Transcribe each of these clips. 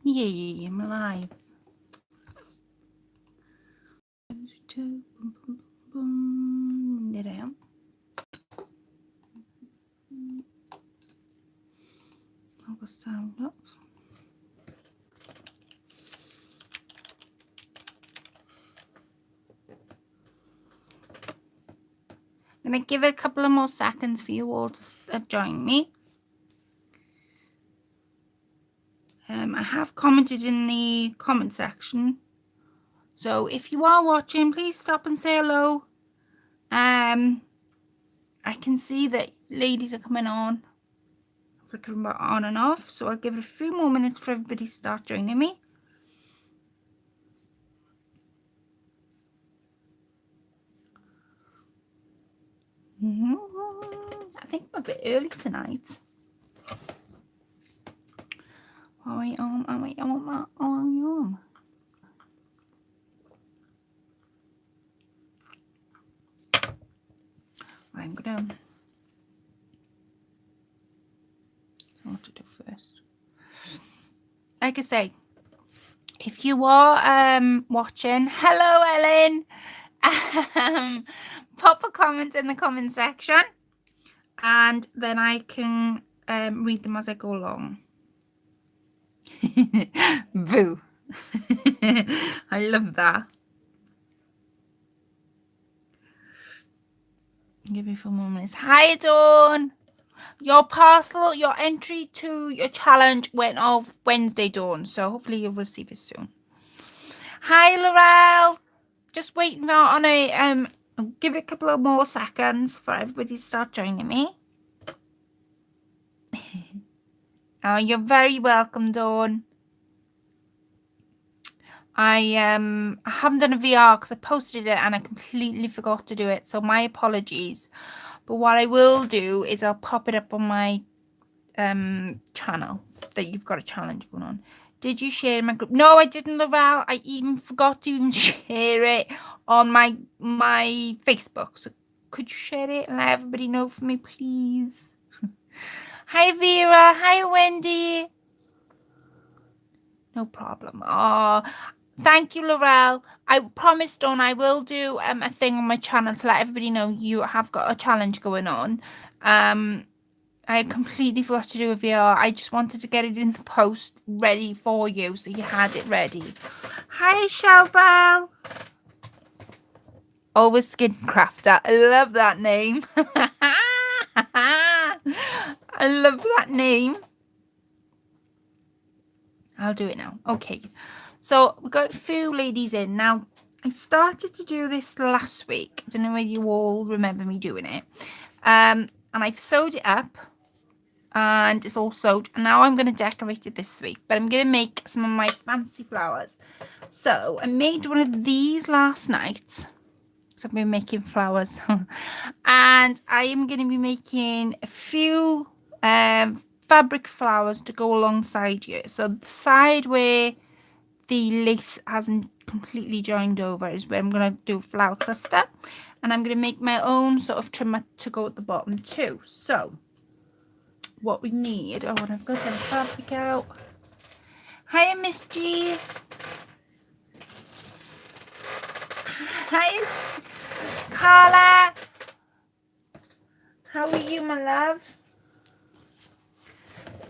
Yeah, I'm alive. Boom, boom, boom. There I am. I'll go sound up. I'm going to give it a couple of more seconds for you all to join me. I have commented in the comment section. So if you are watching, please stop and say hello. I can see that ladies are coming on, flickering on and off. So I'll give it a few more minutes for everybody to start joining me. I think I'm a bit early tonight. Are we on? I'm gonna what to do first. Like I say, if you are watching, hello Ellen. Pop a comment in the comment section, and then I can read them as I go along. Boo. I love that. Give me 4 more minutes. Hi Dawn. Your parcel, your entry to your challenge went off Wednesday, Dawn. So hopefully you'll receive it soon. Hi Laurel. Just waiting on a give it a couple of more seconds for everybody to start joining me. Oh, you're very welcome, Dawn. I haven't done a VR because I posted it and I completely forgot to do it. So my apologies. But what I will do is I'll pop it up on my channel that you've got a challenge going on. Did you share my group? No, I didn't, Laurel. I even forgot to even share it on my Facebook. So could you share it and let everybody know for me, please? Hi, Vera. Hi, Wendy. No problem. Oh, thank you, Laurel. I promised Dawn I will do a thing on my channel to let everybody know you have got a challenge going on. I completely forgot to do a VR. I just wanted to get it in the post ready for you, so you had it ready. Hi, Shelbell. Always Skin Crafter. I love that name. I love that name. I'll do it now. Okay. So we've got a few ladies in. Now, I started to do this last week. I don't know whether you all remember me doing it. And I've sewed it up. And it's all sewed. And now I'm going to decorate it this week. But I'm going to make some of my fancy flowers. So I made one of these last night. So I've been making flowers. And I am going to be making a few fabric flowers to go alongside you. So the side where the lace hasn't completely joined over is where I'm going to do a flower cluster. And I'm going to make my own sort of trimmer to go at the bottom too. So what we need, oh, and I've got some fabric out. Hi, Miss G. Hi, Carla. How are you, my love?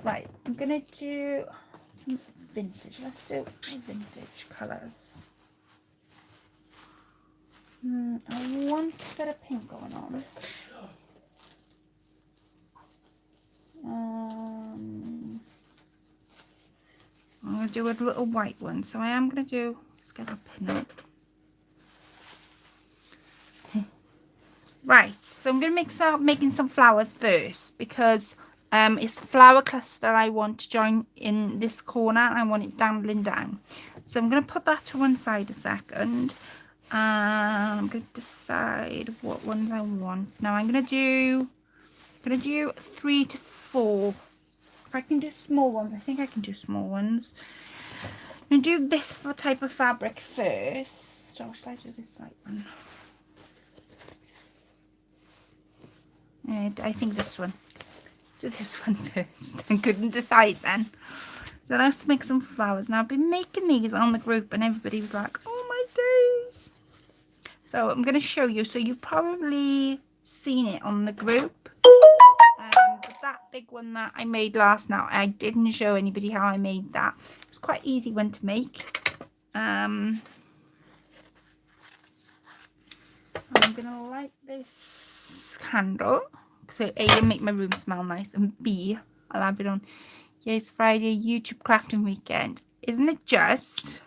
Right, I'm gonna do some vintage. Let's do vintage colours. I want a bit of pink going on. I'm going to do a little white one. So I am going to do, let's get a pin out. Right, so I'm going to start making some flowers first because it's the flower cluster I want to join in this corner. And I want it dangling down. So I'm going to put that to one side a second. And I'm going to decide what ones I want. Now I'm going to do 3 to 4. If I can do small ones, I think I can do small ones. I'm going to do this type of fabric first. Or should I do this light one? I think this one. Do this one first. I couldn't decide then. So I have to make some flowers. Now I've been making these on the group and everybody was like, oh my days. So I'm going to show you. So you've probably seen it on the group. But that big one that I made last night, I didn't show anybody how I made that. It's quite easy one to make. I'm going to light this candle. So A, it'll make my room smell nice, and B, I'll have it on. Yes, Friday, YouTube crafting weekend. Isn't it just?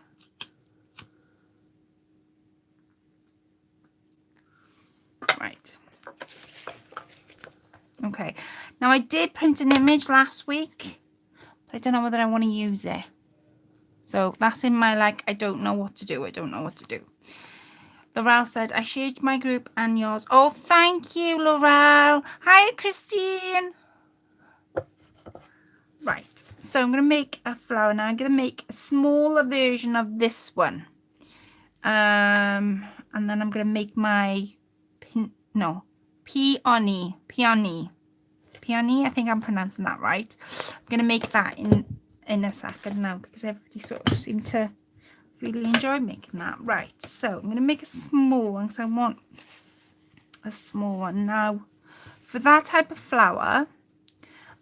Right. Okay. Now, I did print an image last week, but I don't know whether I want to use it. So that's in my, like, I don't know what to do. I don't know what to do. Laurel said, I shared my group and yours. Oh, thank you, Laurel. Hi, Christine. Right. So I'm going to make a flower now. I'm going to make a smaller version of this one. And then I'm going to make my, peony. I think I'm pronouncing that right. I'm going to make that in a second now because everybody sort of seemed to really enjoy making that. Right, so I'm going to make a small one because I want a small one. Now, for that type of flower,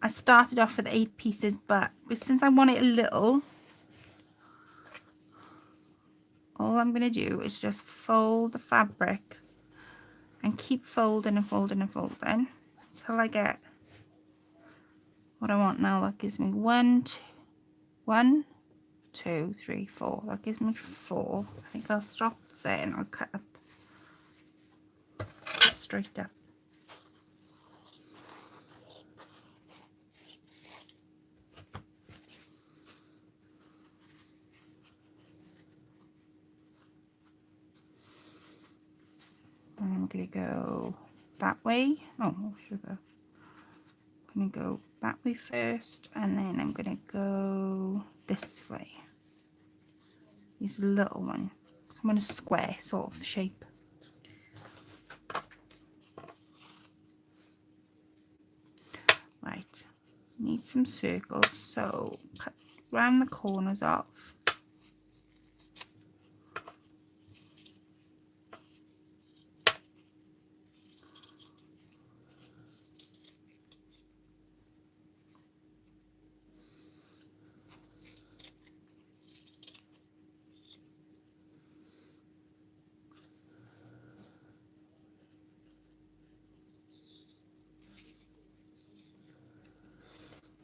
I started off with 8 pieces, but since I want it a little, all I'm going to do is just fold the fabric and keep folding and folding and folding until I get what I want. Now that gives me 1, 2, 3, 4. That gives me 4. I think I'll stop there and I'll cut up straight up. And I'm going to go that way. Oh, sugar. I'm going to go that way first, and then I'm going to go this way. This little one. So I'm going to square sort of shape. Right. Need some circles, so cut round the corners off.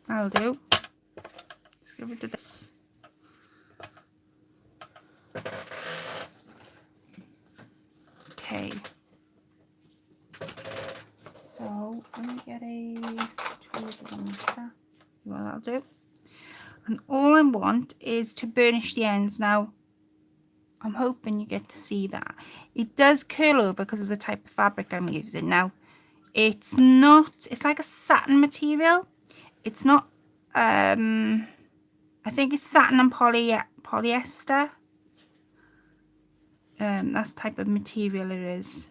I'll do. Let's get rid of this. Okay. So let me get a well, that'll do. And all I want is to burnish the ends. Now, I'm hoping you get to see that. It does curl over because of the type of fabric I'm using. Now, it's not, it's like a satin material. It's not, I think it's satin and polyester. That's the type of material it is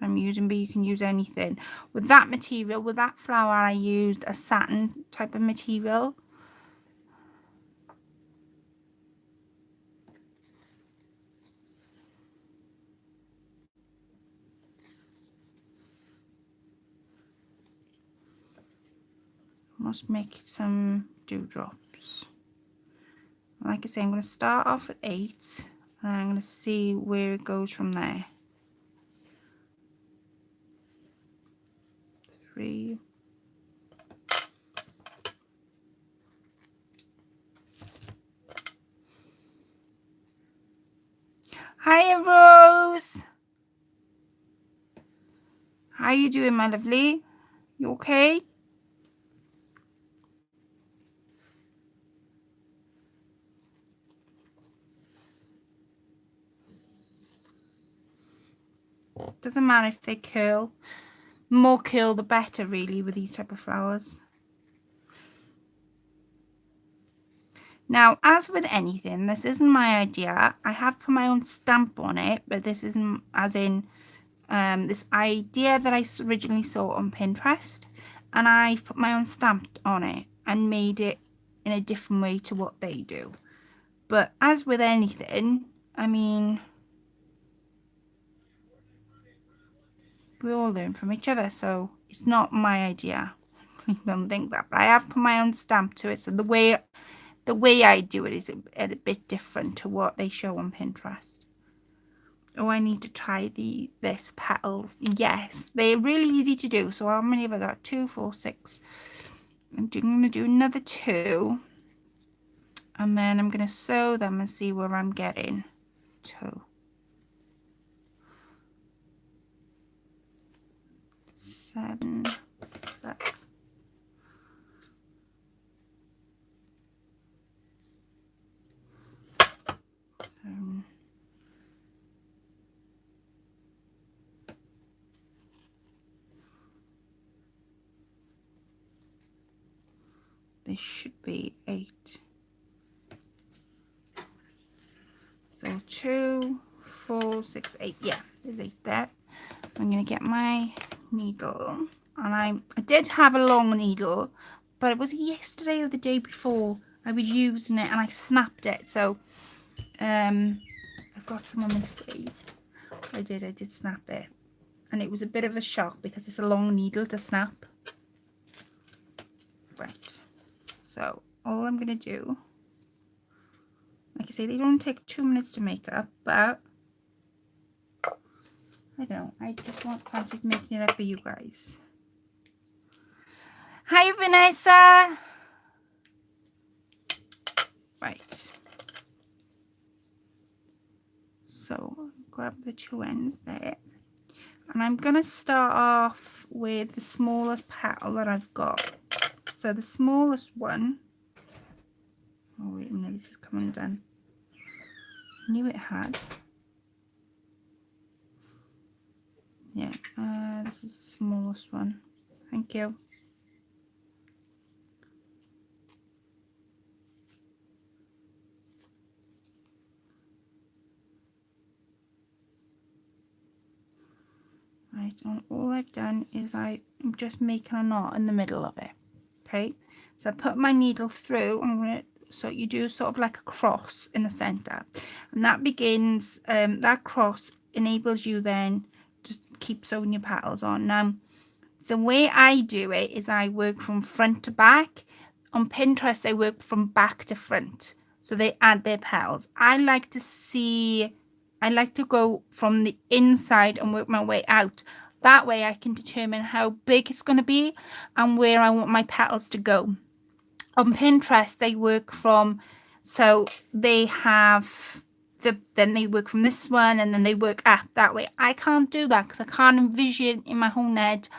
I'm using, but you can use anything. With that material, with that flower, I used a satin type of material. Must make some dewdrops. Like I say, I'm going to start off at 8 and I'm going to see where it goes from there. 3. Hi, Rose. How you doing, my lovely? You okay? Doesn't matter if they curl. More curl the better, really, with these type of flowers. Now, as with anything, this isn't my idea. I have put my own stamp on it, but this isn't as in this idea that I originally saw on Pinterest, and I put my own stamp on it and made it in a different way to what they do. But as with anything, I mean, we all learn from each other, so it's not my idea. Please don't think that. But I have put my own stamp to it, so the way I do it is a bit different to what they show on Pinterest. Oh, I need to try this petals. Yes, they're really easy to do. So how many have I got? 2, 4, 6. I'm going to do another 2. And then I'm going to sew them and see where I'm getting to. 7, 6. This should be 8. So 2, 4, 6, 8. Yeah, there's 8 there. I'm going to get my needle. And I did have a long needle, but it was yesterday or the day before I was using it and I snapped it. So I've got some on this way. I did snap it. And it was a bit of a shock because it's a long needle to snap. Right. So all I'm going to do, like I say, they don't take 2 minutes to make up, but I don't. I just fancy making it up for you guys. Hi, Vanessa. Right. So grab the 2 ends there. And I'm going to start off with the smallest petal that I've got. So the smallest one. Oh, wait a minute. This is coming undone. Knew it had. Yeah, this is the smallest one. Thank you. Right, and all I've done is I'm just making a knot in the middle of it. Okay, so I put my needle through. So you do sort of like a cross in the center, and that begins. That cross enables you then just keep sewing your petals on. Now, the way I do it is I work from front to back. On Pinterest, they work from back to front, so they add their petals. I like to go from the inside and work my way out. That way I can determine how big it's going to be and where I want my petals to go. On Pinterest, they work from, so they have then they work from this one and then they work up that way. I can't do that because I can't envision in my own head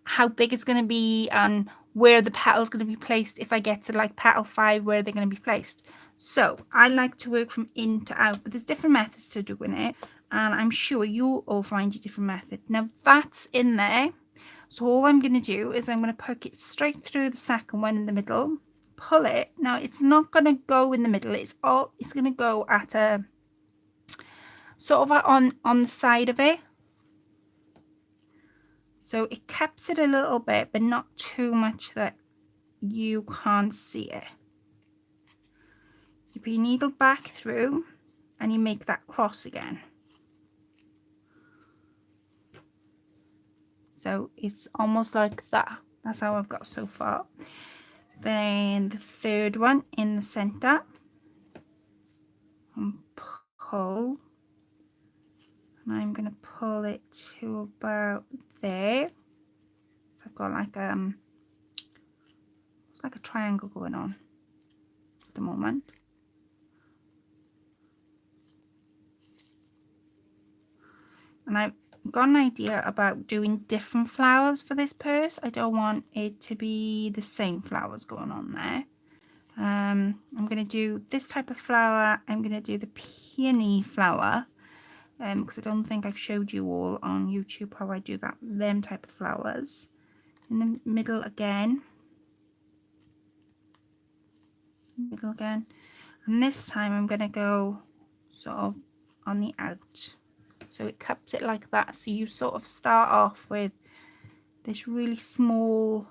how big it's going to be and where the petal is going to be placed if I get to like petal 5, where they're going to be placed. So I like to work from in to out, but there's different methods to doing it, and I'm sure you'll all find a different method. Now that's in there, so all I'm going to do is I'm going to poke it straight through the second one in the middle, pull it. Now it's not going to go in the middle, it's going to go at a sort of on the side of it, so it caps it a little bit but not too much that you can't see it. You put your needle back through and you make that cross again. So it's almost like that. That's how I've got so far. Then the third one in the center, and pull, and I'm going to pull it to about there. So I've got like it's like a triangle going on at the moment. And I've got an idea about doing different flowers for this purse. I don't want it to be the same flowers going on there. I'm going to do this type of flower. I'm going to do the peony flower, because I don't think I've showed you all on YouTube how I do them type of flowers. In the middle again. Middle again. And this time I'm going to go sort of on the out. So it cups it like that. So you sort of start off with this really small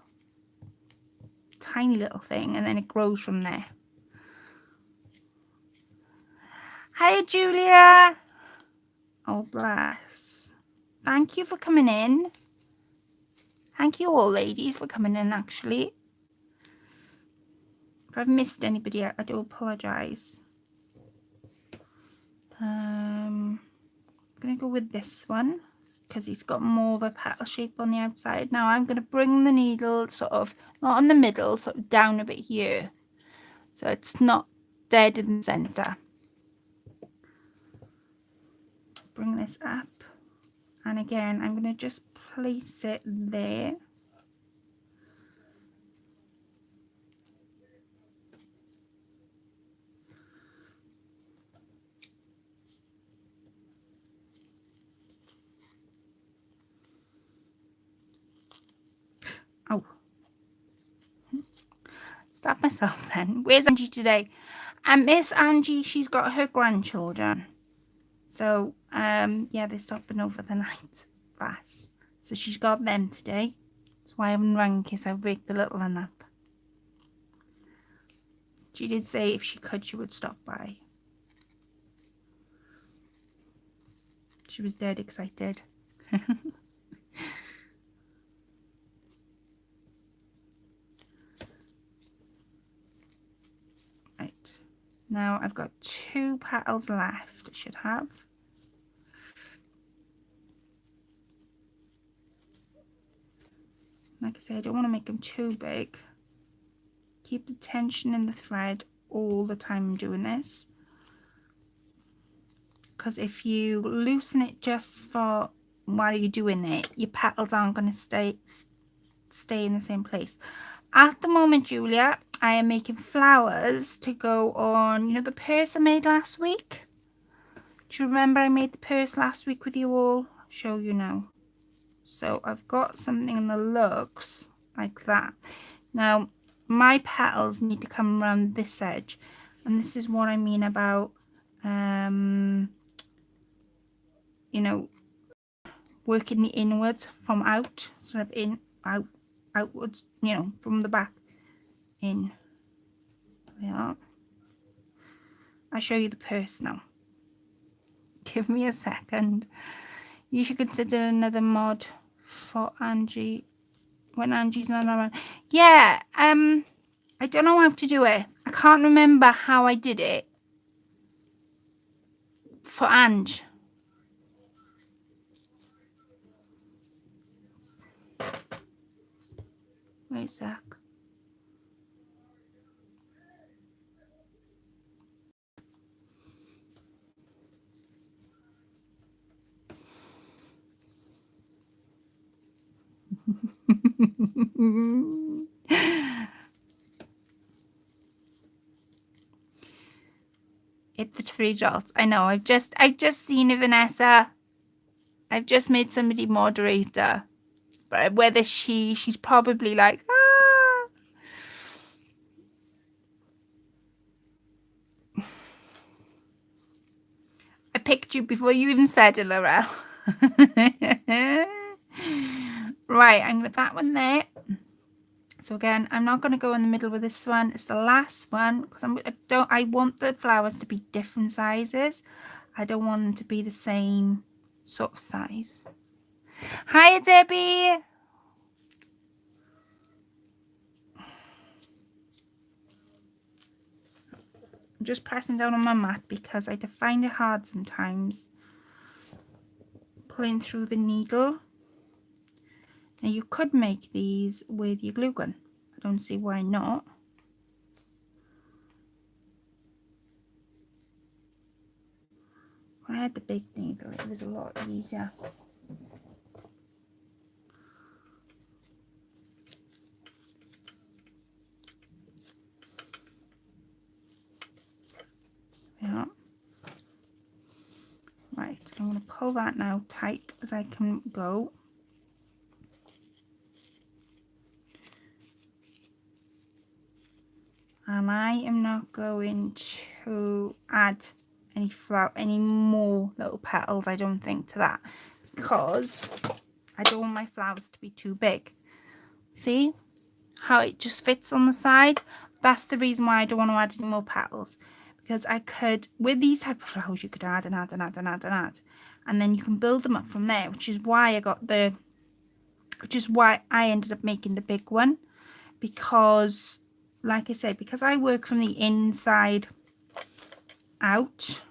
tiny little thing, and then it grows from there. Hi, Julia. Oh, bless. Thank you for coming in. Thank you all, ladies, for coming in, actually. If I've missed anybody, I do apologise. I'm going to go with this one because it's got more of a petal shape on the outside. Now I'm going to bring the needle sort of, not in the middle, sort of down a bit here. So it's not dead in the centre. Bring this up. And again, I'm going to just place it there. Oh. Stop myself then. Where's Angie today? And Miss Angie, she's got her grandchildren. So, yeah, they're stopping over the night class. So she's got them today. That's why I haven't rung in case I wake the little one up. She did say if she could, she would stop by. She was dead excited. Right. Now I've got 2 petals left, I should have. Like I say, I don't want to make them too big. Keep the tension in the thread all the time I'm doing this. Because if you loosen it just for while you're doing it, your petals aren't going to stay in the same place. At the moment, Julia, I am making flowers to go on, you know, the purse I made last week? Do you remember I made the purse last week with you all? I'll show you now. So I've got something that looks like that. Now, my petals need to come around this edge. And this is what I mean about, you know, working the inwards from out, sort of in, out, outwards, you know, from the back in. There we are. I'll show you the purse now. Give me a second. You should consider another mod for Angie when Angie's not around. Yeah, I don't know how to do it. I can't remember how I did it for Ange. Wait a sec. Hit the 3 dots. I know. I've just seen it, Vanessa. I've just made somebody moderator. But whether she's probably like, ah. I picked you before you even said it, Laurel. Right, I'm going to that one there. So again, I'm not going to go in the middle with this one. It's the last one because I want the flowers to be different sizes. I don't want them to be the same sort of size. Hi, Debbie. I'm just pressing down on my mat because I find it hard sometimes pulling through the needle. Now you could make these with your glue gun. I don't see why not. When I had the big needle, it was a lot easier. Yeah. Right, I'm going to pull that now tight as I can go. And I am not going to add any more little petals, I don't think, to that, because I don't want my flowers to be too big. See how it just fits on the side. That's the reason why I don't want to add any more petals, because I could, with these type of flowers, you could add and add and add and add and add, and then you can build them up from there, which is why I ended up making the big one, because like I said, because I work from the inside out,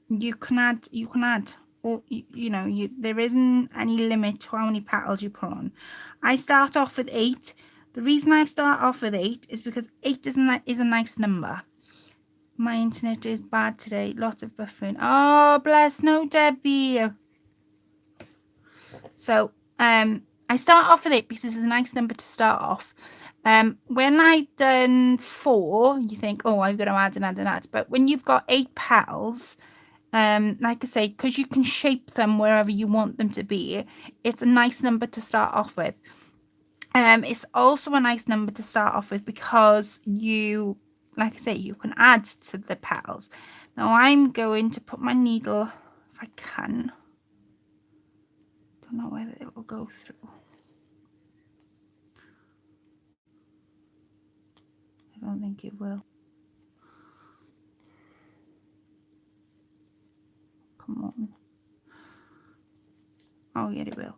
you can add, or there isn't any limit to how many petals you put on. I start off with 8. The reason I start off with 8 is because 8 is a nice number. My internet is bad today, lots of buffering. Oh bless, no Debbie. So I start off with 8 because it's a nice number to start off. When I've done 4, you think, oh, I'm going to add and add and add. But when you've got 8 petals, like I say, because you can shape them wherever you want them to be, it's a nice number to start off with. It's also a nice number to start off with because you, like I say, you can add to the petals. Now I'm going to put my needle, if I can. Don't know whether it will go through. I don't think it will. Come on. Oh yeah, it will.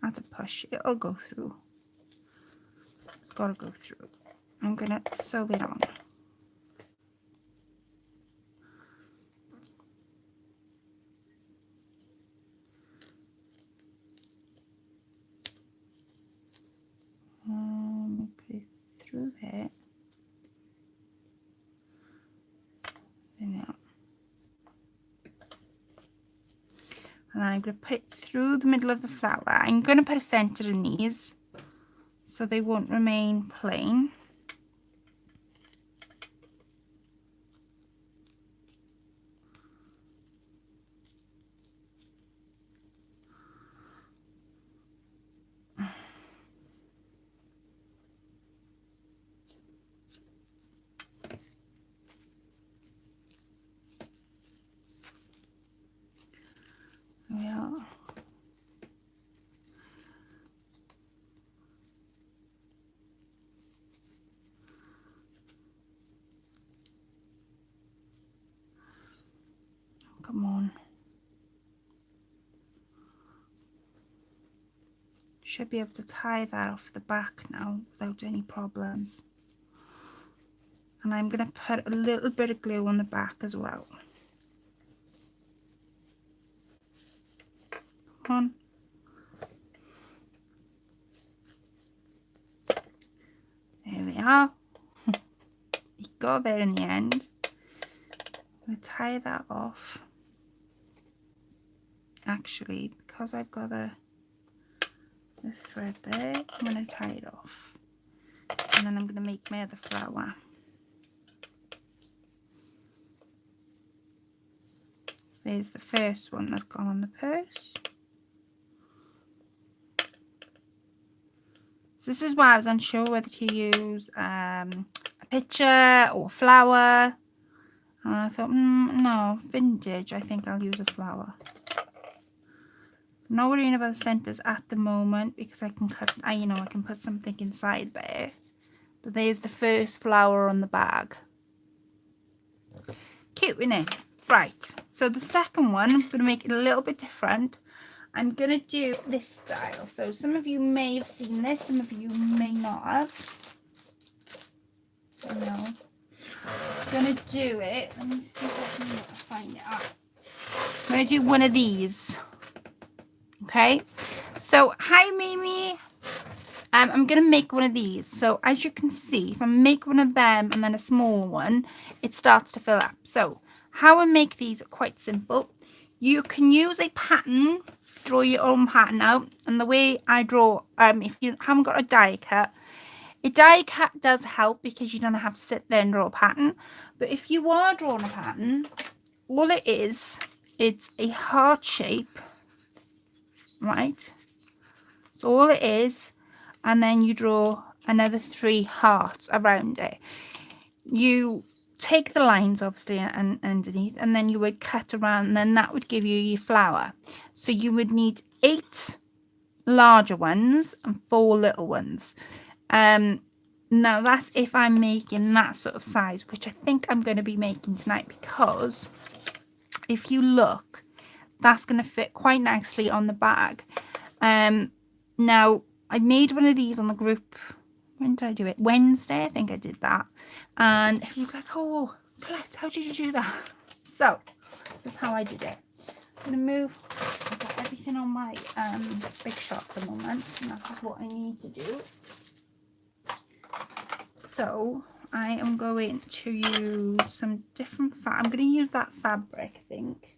That's a push. It'll go through. It's got to go through. I'm gonna sew it on. Put it through there. There we are. And then I'm going to put it through the middle of the flower. I'm going to put a centre in these so they won't remain plain. There we are. Come on. Should be able to tie that off the back now without any problems. And I'm going to put a little bit of glue on the back as well. Come on. There we are. It got there in the end. I'm going to tie that off. Actually, because I've got the thread there, I'm going to tie it off. And then I'm going to make my other flower. There's the first one that's gone on the purse. So this is why I was unsure whether to use a picture or flower. And I thought, no, vintage, I think I'll use a flower. I'm not worrying about the centers at the moment because I can cut, I can put something inside there. But there's the first flower on the bag. Cute, isn't it? Right, so the second one, I'm going to make it a little bit different. I'm going to do this style. So some of you may have seen this, some of you may not have. I'm going to do it. Let me see if I can find it out. I'm going to do one of these. Okay, so hi Mimi. I'm going to make one of these. So as you can see, if I make one of them and then a small one, it starts to fill up. So how I make these are quite simple. You can use a pattern, draw your own pattern out. And the way I draw, if you haven't got a die cut does help because you don't have to sit there and draw a pattern. But if you are drawing a pattern, all it is, it's a heart shape, right? So all it is, and then you draw another 3 hearts around it. You take the lines obviously and underneath, and then you would cut around, and then that would give you your flower. So you would need 8 larger ones and 4 little ones. Now that's if I'm making that sort of size, which I think I'm going to be making tonight, because if you look, that's going to fit quite nicely on the bag. Now I made one of these on the group. When did I do it? Wednesday, I think I did that. And he was like, oh, Colette, how did you do that? So, this is how I did it. I'm going to move. I've got everything on my big shot at the moment. And this is what I need to do. So, I am going to use some different I'm going to use that fabric, I think.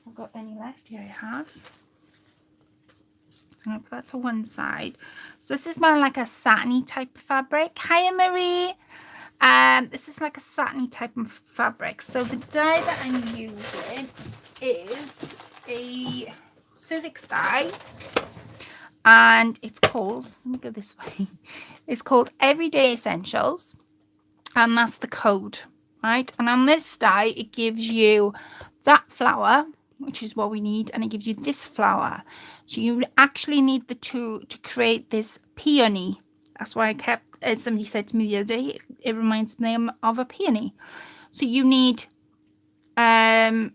I've got any left? Yeah, I have. I'm going to put that to one side. So this is more like a satiny type of fabric. Hiya, Marie. This is like a satiny type of fabric. So the dye that I'm using is a Sizzix dye. And it's called, let me go this way. It's called Everyday Essentials. And that's the code, right? And on this dye, it gives you that flower, which is what we need, and it gives you this flower. So you actually need the two to create this peony. That's why I kept, as somebody said to me the other day, it reminds me of a peony. So you need 8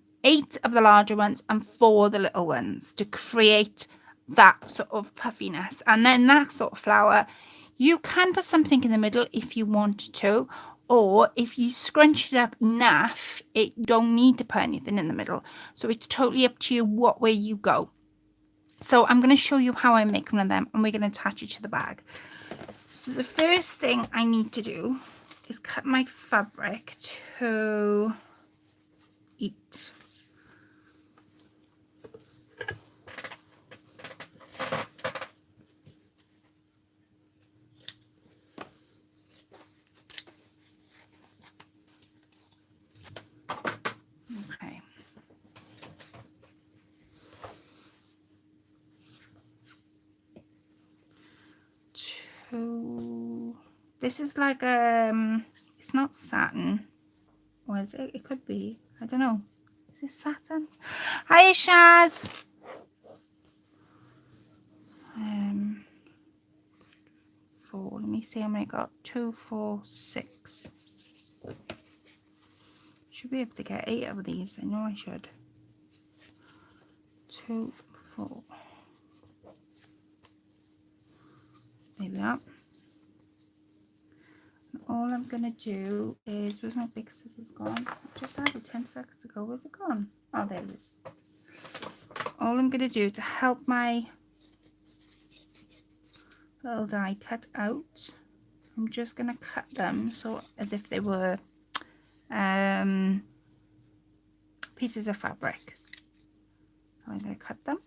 of the larger ones and 4 of the little ones to create that sort of puffiness. And then that sort of flower, you can put something in the middle if you want to, or if you scrunch it up enough, it don't need to put anything in the middle. So it's totally up to you what way you go. So I'm going to show you how I make one of them, and we're going to attach it to the bag. So the first thing I need to do is cut my fabric to 8. Okay. This is like it's not satin, or is it? It could be. I don't know. Is this satin? Hi, Shaz. 4. Let me see how many I got. 2, 4, 6. Should be able to get 8 of these. I know I should. 2, 4. There we are. And all I'm going to do is, where's my big scissors gone? I just had it 10 seconds ago. Where's it gone? Oh, there it is. All I'm going to do to help my little die cut out, I'm just going to cut them so as if they were pieces of fabric. So I'm going to cut them.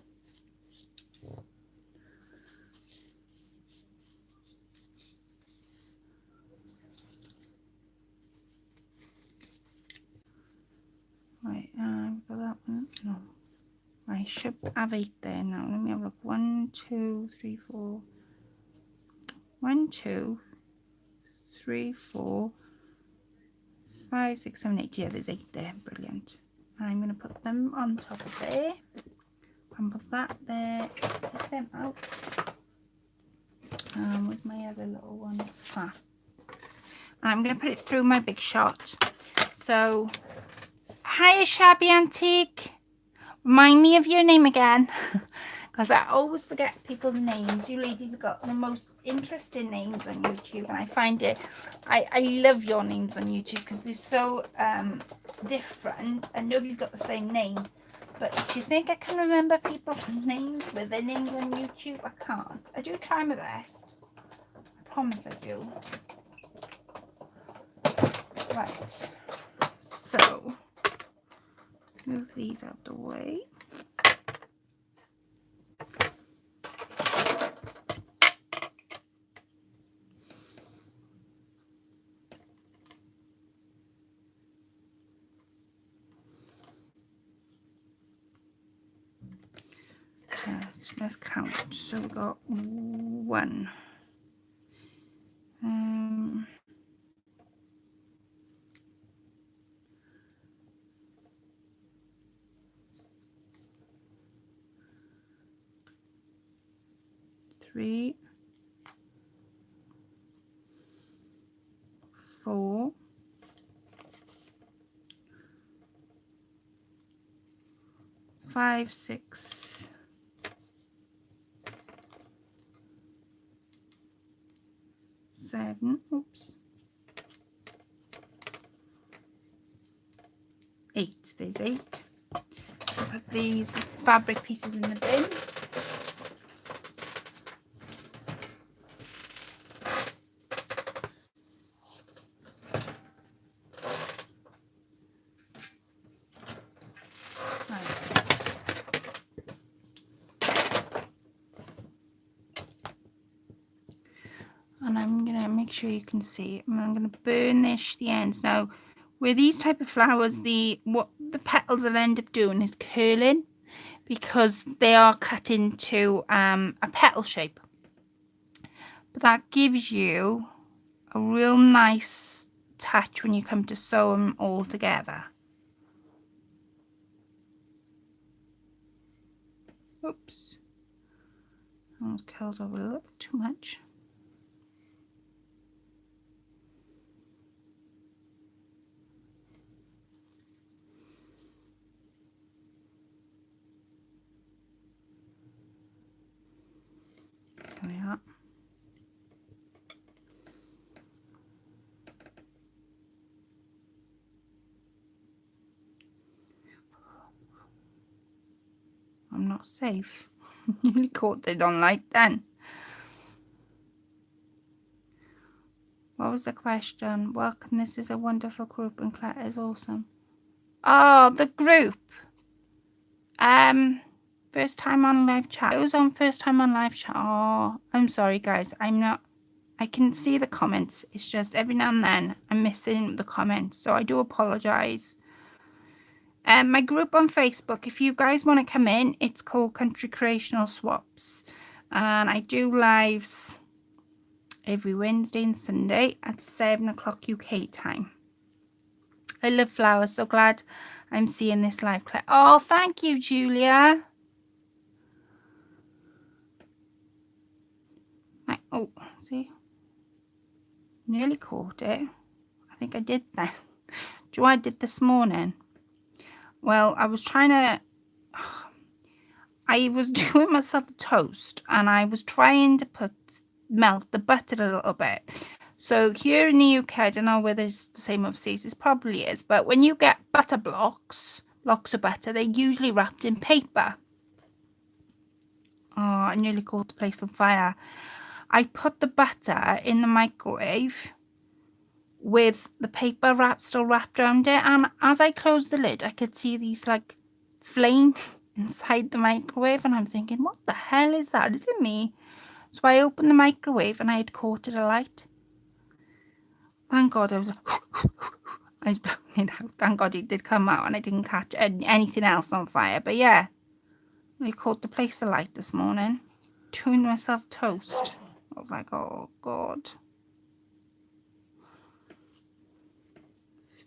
Right, for that one, no. I should have 8 there now. Let me have a look. 1, 2, 3, 4. 1, 2, 3, 4, 5, 6, 7, 8. Yeah, there's 8 there. Brilliant. I'm going to put them on top of there. And put that there. Take them out. Where's my other little one? And I'm going to put it through my big shot. So, hiya, Shabby Antique. Remind me of your name again, because I always forget people's names. You ladies have got the most interesting names on YouTube, and I find it, I love your names on YouTube because they're so different, and nobody's got the same name. But do you think I can remember people's names with their names on YouTube? I can't. I do try my best. I promise I do. Right. So, move these out the way. So let's count. So we've got 1. 2, 3, 4, 5, 6, 7, oops, 8, there's 8. Put these fabric pieces in the bin. And I'm going to make sure you can see it. I'm going to burnish the ends. Now, with these type of flowers, what the petals will end up doing is curling because they are cut into a petal shape. But that gives you a real nice touch when you come to sew them all together. Oops. I almost curled over a little bit too much. There we are. I'm not safe. Nearly caught it on light then. What was the question? Welcome, this is a wonderful group and Claire is awesome. Oh, the group. First time on live chat. It was on first time on live chat. Oh, I'm sorry guys. I can see the comments. It's just every now and then I'm missing the comments. So I do apologise. My group on Facebook, if you guys want to come in, it's called Country Creational Swaps. And I do lives every Wednesday and Sunday at 7 o'clock UK time. I love flowers. So glad I'm seeing this live clip. Oh, thank you, Julia. Oh, see? Nearly caught it. I think I did that. Do you know what I did this morning? Well, I was trying to... I was doing myself a toast and I was trying to melt the butter a little bit. So here in the UK, I don't know whether it's the same overseas, it probably is, but when you get butter blocks of butter, they're usually wrapped in paper. Oh, I nearly caught the place on fire. I put the butter in the microwave with the paper wrap still wrapped around it, and as I closed the lid, I could see these like flames inside the microwave, and I'm thinking, what the hell is that? Is it me? So I opened the microwave and I had caught it alight. Thank God I was blowing it out. Thank God it did come out and I didn't catch anything else on fire. But yeah, I caught the place alight this morning, doing myself toast. I was like, oh God.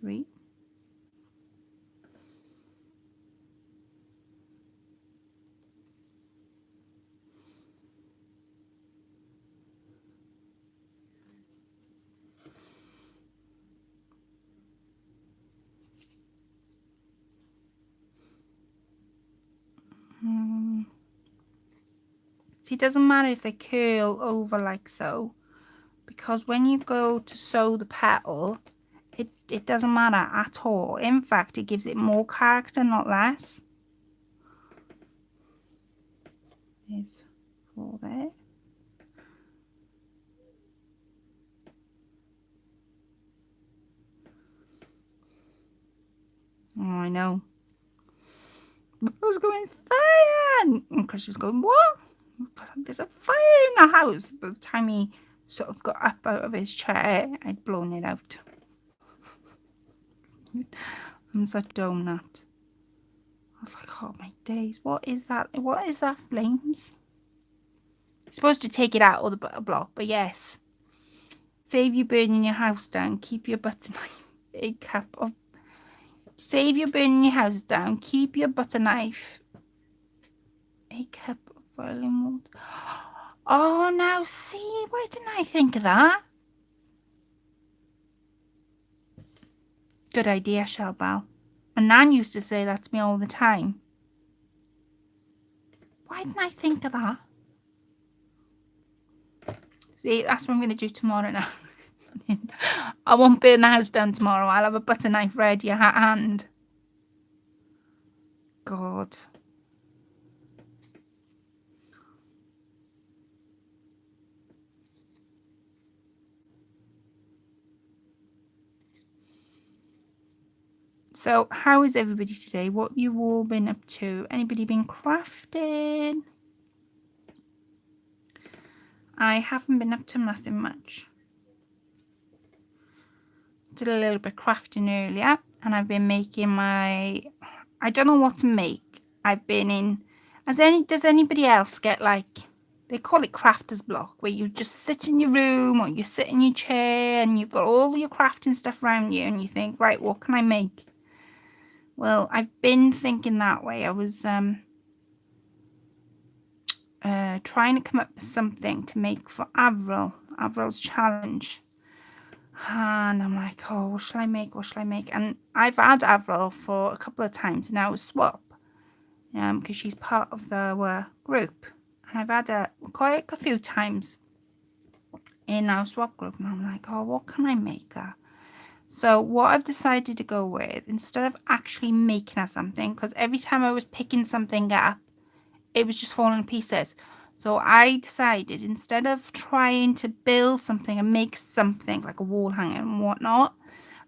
3. See, it doesn't matter if they curl over like so, because when you go to sew the petal, it doesn't matter at all. In fact, it gives it more character, not less. There's 4 there. Oh, I know. I was going, fire! And Chris was going, what? There's a fire in the house. By the time he sort of got up out of his chair, I'd blown it out. I'm such a donut. I was like, oh my days, what is that? What is that, flames? You're supposed to take it out of the butter block, but yes. Save you burning your house down. Keep your butter knife. A cup of... Save you burning your house down. Keep your butter knife. A cup of boiling water. Oh, now see, why didn't I think of that? Good idea, Shelbell. And Nan used to say that to me all the time. Why didn't I think of that? See, that's what I'm going to do tomorrow now. I won't burn the house down tomorrow. I'll have a butter knife ready at hand. God. So, how is everybody today? What you all been up to? Anybody been crafting? I haven't been up to nothing much. Did a little bit crafting earlier, and I've been making my... I don't know what to make. I've been in... Does anybody else get like... They call it crafter's block, where you just sit in your room or you sit in your chair and you've got all your crafting stuff around you and you think, right, what can I make? Well, I've been thinking that way. I was trying to come up with something to make for Avril's challenge. And I'm like, oh, what shall I make? What shall I make? And I've had Avril for a couple of times now, a swap, because she's part of the group. And I've had her quite a few times in our swap group. And I'm like, oh, what can I make her? So what I've decided to go with, instead of actually making her something, because every time I was picking something up, it was just falling to pieces. So I decided, instead of trying to build something and make something like a wall hanger and whatnot,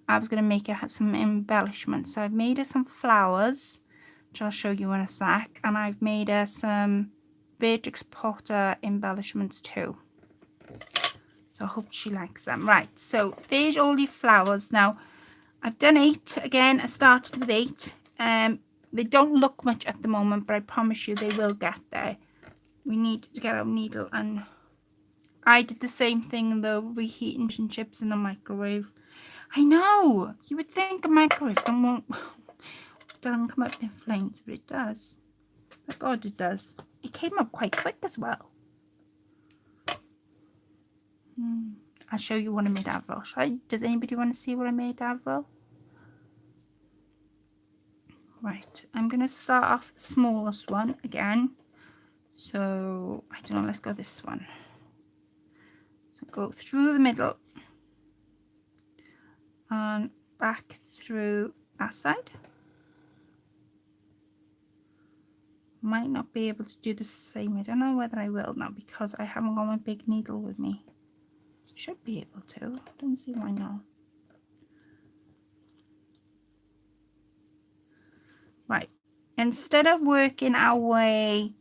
I was going to make it have some embellishments. So I've made her some flowers, which I'll show you in a sec. And I've made her some Beatrix Potter embellishments too. So I hope she likes them. Right, so there's all your flowers. Now, I've done 8. Again, I started with 8. They don't look much at the moment, but I promise you they will get there. We need to get our needle, and I did the same thing though, reheating fish and chips in the microwave. I know, you would think a microwave doesn't come up in flames, but it does. Oh God, it does. It came up quite quick as well. I'll show you what I made Avril. Does anybody want to see what I made Avril? Right, I'm going to start off the smallest one again. So, I don't know, let's go this one. So go through the middle and back through that side. Might not be able to do the same. I don't know whether I will now because I haven't got my big needle with me. Should be able to. Don't see why not. Right. Instead of working our way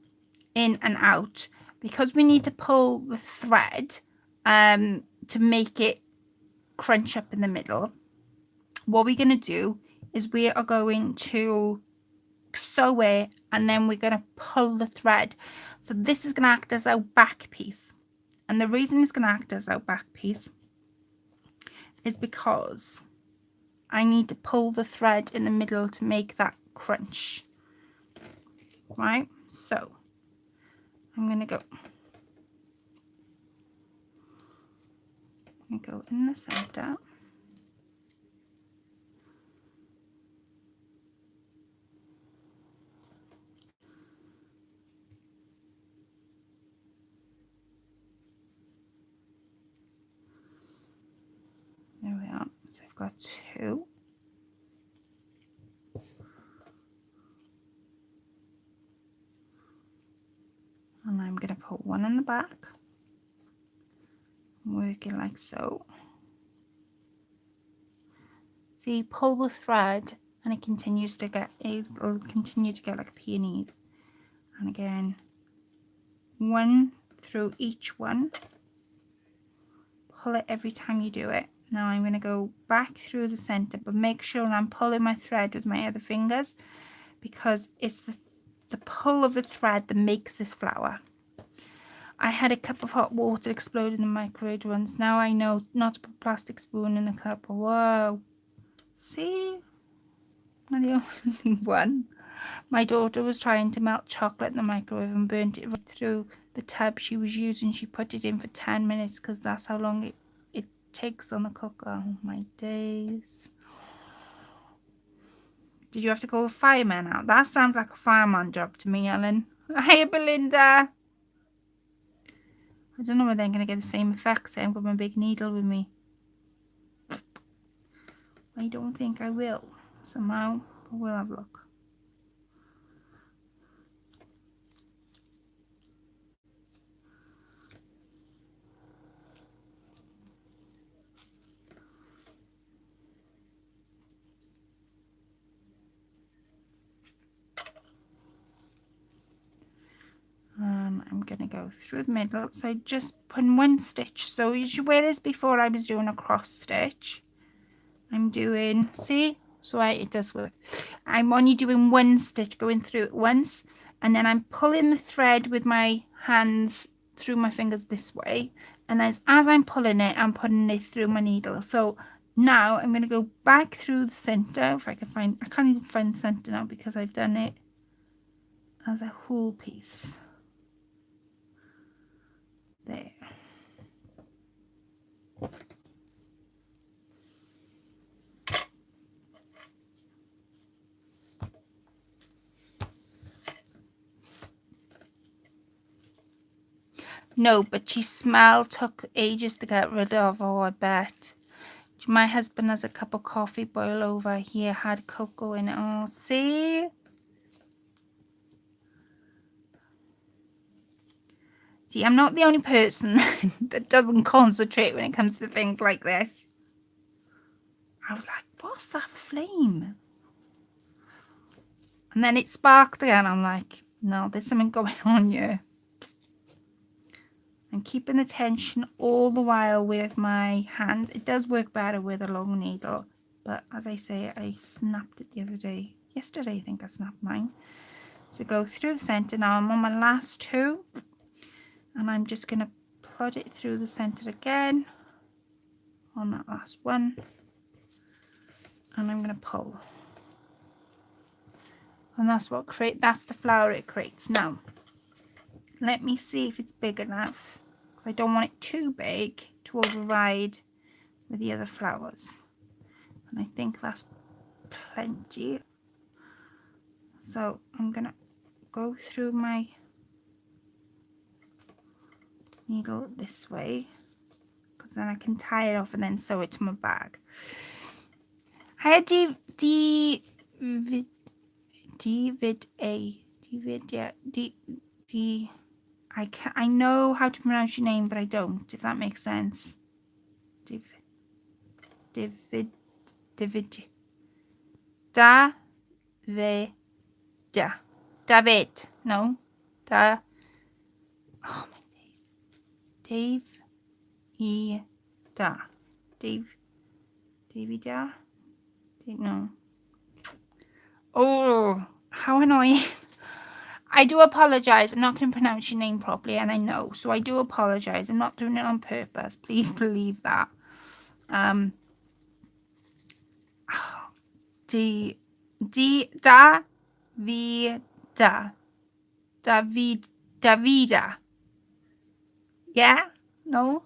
in and out, because we need to pull the thread to make it crunch up in the middle, what we're going to do is we are going to sew it and then we're going to pull the thread. So this is going to act as our back piece. And the reason it's going to act as our back piece is because I need to pull the thread in the middle to make that crunch. Right? So I'm going to go in the center. There we are. So I've got 2. And I'm going to put 1 in the back. Work it like so. See, pull the thread and it continues to get, it'll continue to get like peonies. And again, 1 through each one. Pull it every time you do it. Now I'm going to go back through the center, but make sure I'm pulling my thread with my other fingers because it's the pull of the thread that makes this flower. I had a cup of hot water explode in the microwave once. Now I know not to put a plastic spoon in the cup. Whoa. See? I'm the only one. My daughter was trying to melt chocolate in the microwave and burnt it right through the tub she was using, she put it in for 10 minutes because that's how long it takes on the cooker. Oh my days. Did you have to call the fireman out? That sounds like a fireman job to me, Ellen. Hey, Belinda. I don't know whether I'm going to get the same effects. I've got my big needle with me. I don't think I will. Somehow, but we'll have a look. I'm going to go through the middle. So I just put in one stitch. So whereas before I was doing a cross stitch, I'm doing, see? So it does work. I'm only doing one stitch, going through it once, and then I'm pulling the thread with my hands through my fingers this way, and as I'm pulling it, I'm putting it through my needle. So now I'm going to go back through the center. If I can find, I can't even find the center now because I've done it as a whole piece. There. No, but she smell took ages to get rid of. Oh, I bet. My husband has a cup of coffee boil over. He had cocoa in it. Oh, see? See, I'm not the only person that doesn't concentrate when it comes to things like this. I was like, what's that flame? And then it sparked again. I'm like, no, there's something going on here. I'm keeping the tension all the while with my hands. It does work better with a long needle. But as I say, I snapped it the other day. Yesterday, I think I snapped mine. So go through the center. Now I'm on my last two. And I'm just going to plod it through the center again on that last one. And I'm going to pull. And that's that's the flower it creates. Now, let me see if it's big enough. Because I don't want it too big to override with the other flowers. And I think that's plenty. So I'm going to go through my needle this way. Because then I can tie it off and then sew it to my bag. Hi, I know how to pronounce your name, but I don't, if that makes sense. David. No. Oh my days. No. Oh, how annoying. I do apologize. I'm not going to pronounce your name properly, and I know. So I do apologize. I'm not doing it on purpose. Please believe that. Davida. Yeah? No?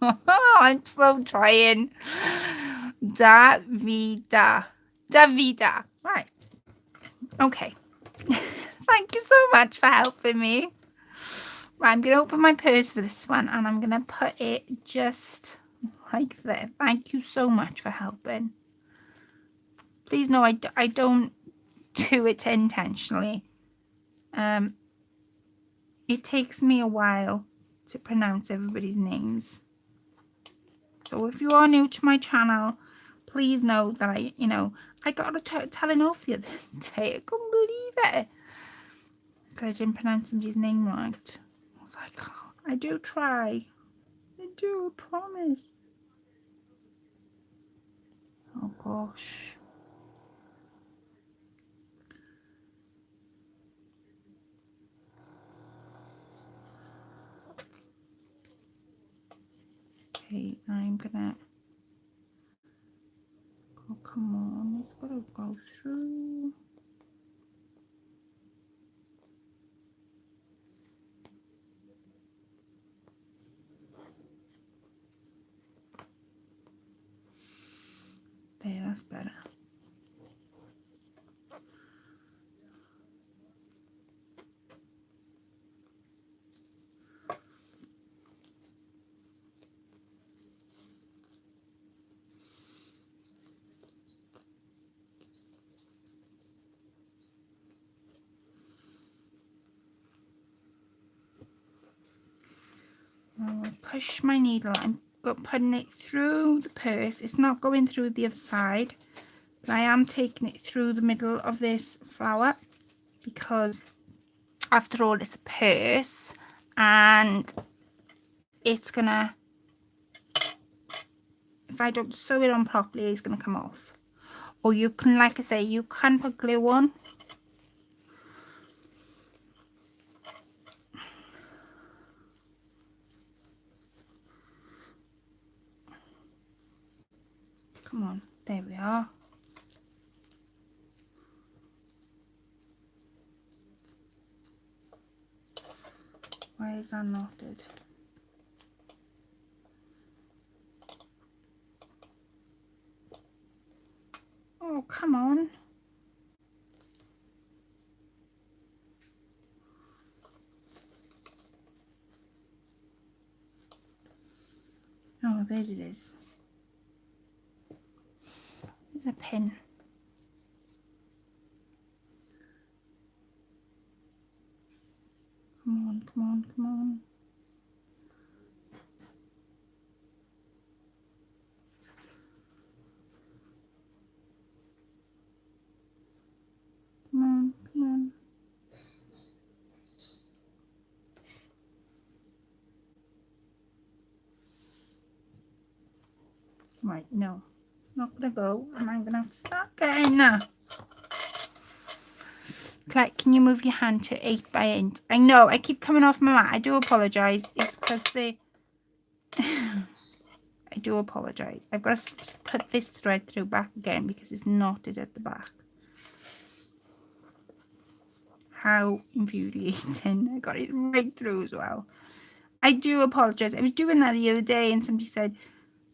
I'm so trying. Davida. Right. Okay. Thank you so much for helping me. Right, I'm going to open my purse for this one, and I'm going to put it just like that. Thank you so much for helping. Please know I don't do it intentionally. It takes me a while to pronounce everybody's names. So if you are new to my channel, please know that I got a telling off the other day. I couldn't believe it. Because I didn't pronounce somebody's name right. I was like, oh, I do try. I do, I promise. Oh gosh. Okay, I'm gonna go, come on, it's gotta go through. That's better. I'll push my needle. I'm putting it through the purse. It's not going through the other side, but I am taking it through the middle of this flower because after all it's a purse and it's gonna, if I don't sew it on properly, it's gonna come off. Or you can, like I say, you can put glue on. Come on, there we are. Why is that knotted? Oh, come on. Oh, there it is. There's a pin. Come on, come on, come on. Come on, come on. Right, no, it's not gonna go, and I'm gonna have to start again. Claire, can you move your hand to 8 by 8? I know, I keep coming off my mat. I do apologise. It's because they... I do apologise. I've got to put this thread through back again because it's knotted at the back. How infuriating. I got it right through as well. I do apologise. I was doing that the other day and somebody said,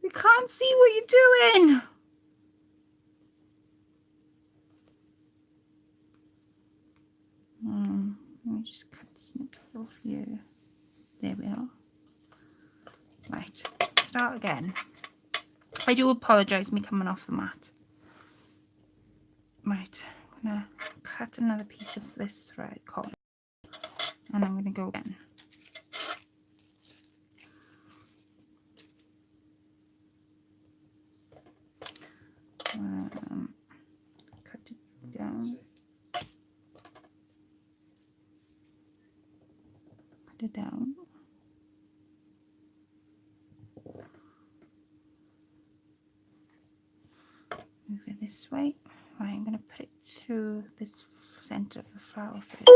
we can't see what you're doing. Let me just cut the snip off here. There we are. Right, start again. I do apologise me coming off the mat. Right, I'm going to cut another piece of this thread cotton and I'm going to go again. Cut it down. Cut it down. Move it this way. Right, I'm going to put it through this centre of the flower first.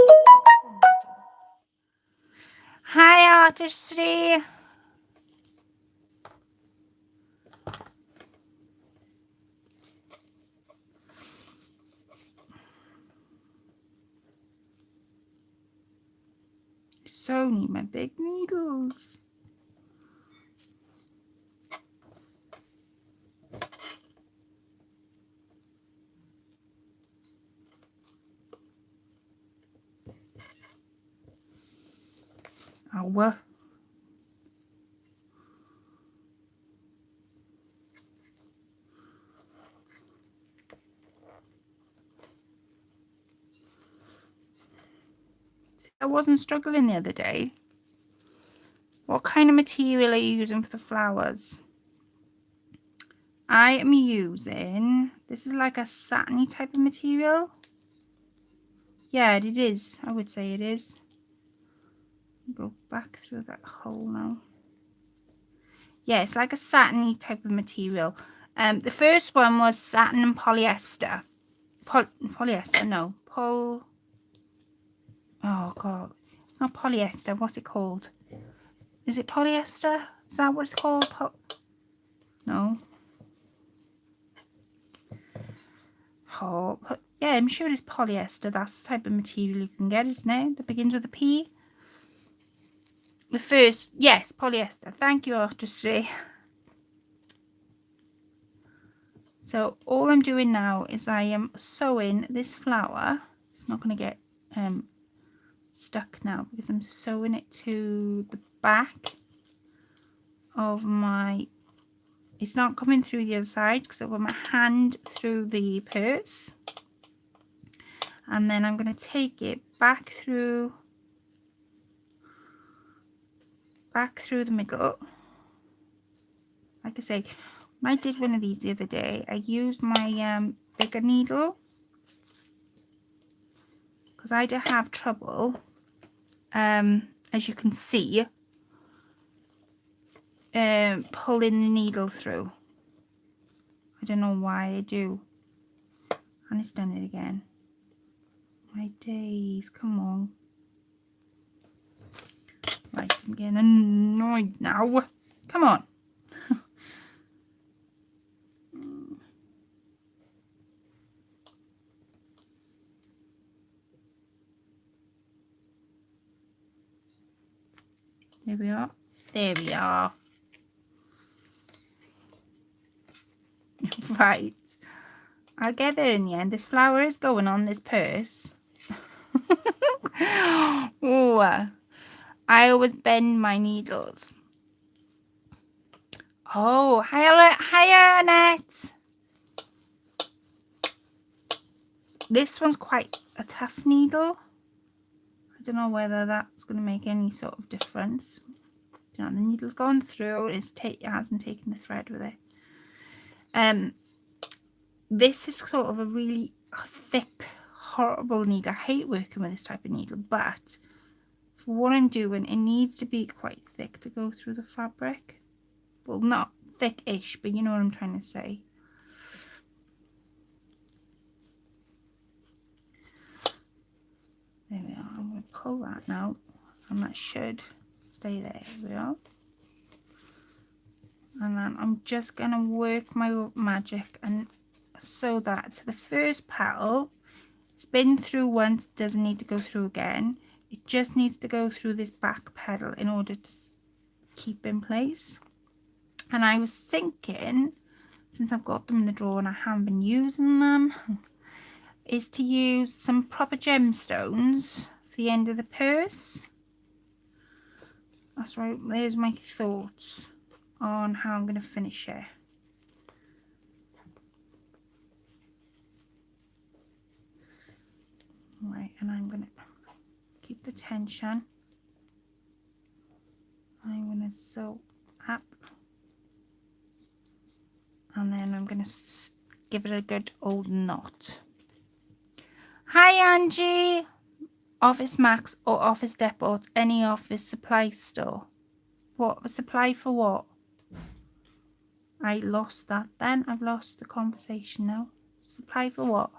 Hi, Artistry. So need my big needles. Ow. I wasn't struggling the other day. What kind of material are you using for the flowers? I am using, this is like a satiny type of material. Yeah, it is. I would say it is. Go back through that hole now. Yeah, it's like a satiny type of material. The first one was satin and polyester. Polyester, no. Oh God, it's not polyester. What's it called? Is it polyester? Is that what it's called? No. Oh, yeah, I'm sure it's polyester. That's the type of material you can get, isn't it? That begins with a P. The first, yes, polyester. Thank you, Artistry. So all I'm doing now is I am sewing this flower. It's not going to get stuck now because I'm sewing it to the back of my, it's not coming through the other side because I've got my hand through the purse, and then I'm going to take it back through the middle. Like I say, when I did one of these the other day, I used my bigger needle because I do have trouble, as you can see, pulling the needle through. I don't know why I do. And it's done it again. My days, come on. Right, I'm getting annoyed now. Come on. There we are. There we are. Right. I'll get there in the end. This flower is going on this purse. Oh, I always bend my needles. Oh, hiya, Annette. This one's quite a tough needle. I don't know whether that's going to make any sort of difference. You know, the needle's gone through. It hasn't taken the thread with it. This is sort of a really thick, horrible needle. I hate working with this type of needle, but for what I'm doing, it needs to be quite thick to go through the fabric. Well, not thick-ish, but you know what I'm trying to say. There we are. I'm going to pull that now, and that should stay there. There we are. And then I'm just going to work my magic and sew that to the first petal. It's been through once, doesn't need to go through again. It just needs to go through this back petal in order to keep in place. And I was thinking, since I've got them in the drawer and I haven't been using them, is to use some proper gemstones for the end of the purse. That's right, there's my thoughts on how I'm going to finish it. Right, and I'm going to keep the tension. I'm going to sew up. And then I'm going to give it a good old knot. Hi Angie! Office Max or Office Depot, any office supply store. What? Supply for what? I lost that then. I've lost the conversation now. Supply for what?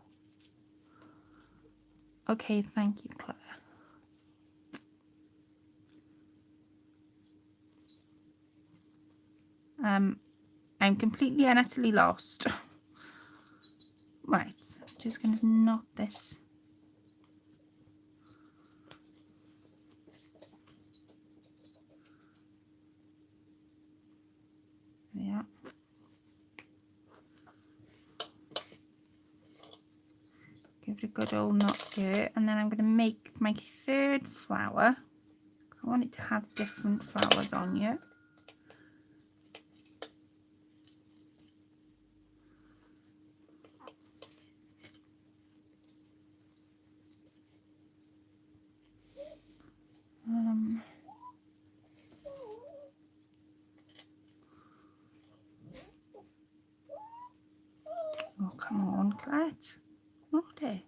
Okay, thank you, Claire. I'm completely and utterly lost. Right, just going to knot this. Yeah. Give it a good old knot here, and then I'm going to make my third flower. I want it to have different flowers on you. Oh, come on, Colette. Not it.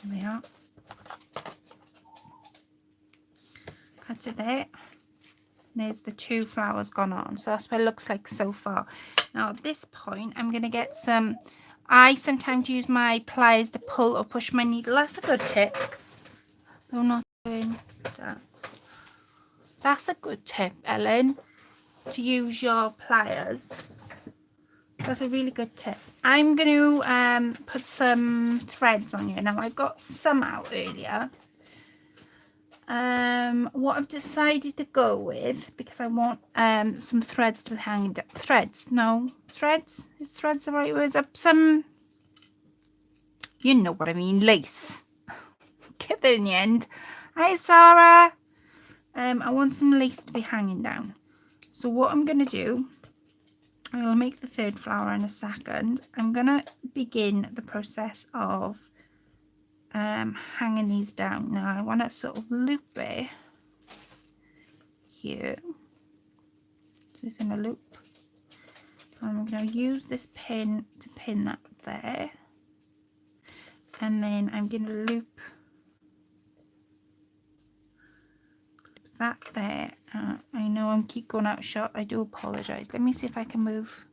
There we are. Cut it there. There's the two flowers gone on. So that's what it looks like so far. Now at this point, I'm going to get some... I sometimes use my pliers to pull or push my needle. That's a good tip. Though not doing that. That's a good tip, Ellen. To use your pliers. That's a really good tip. I'm going to put some threads on here. Now, I got some out earlier. What I've decided to go with, because I want some threads to be hanging down. Threads? No. Threads? Is threads the right words? Some, you know what I mean, lace. Get there in the end. Hi, Sarah. I want some lace to be hanging down. So what I'm going to do, I'll make the third flower in a second. I'm going to begin the process of hanging these down. Now I want to sort of loop it here. So it's in a loop. I'm going to use this pin to pin that there. And then I'm going to loop that there. I know I'm keep going out of shot. I do apologise. Let me see if I can move.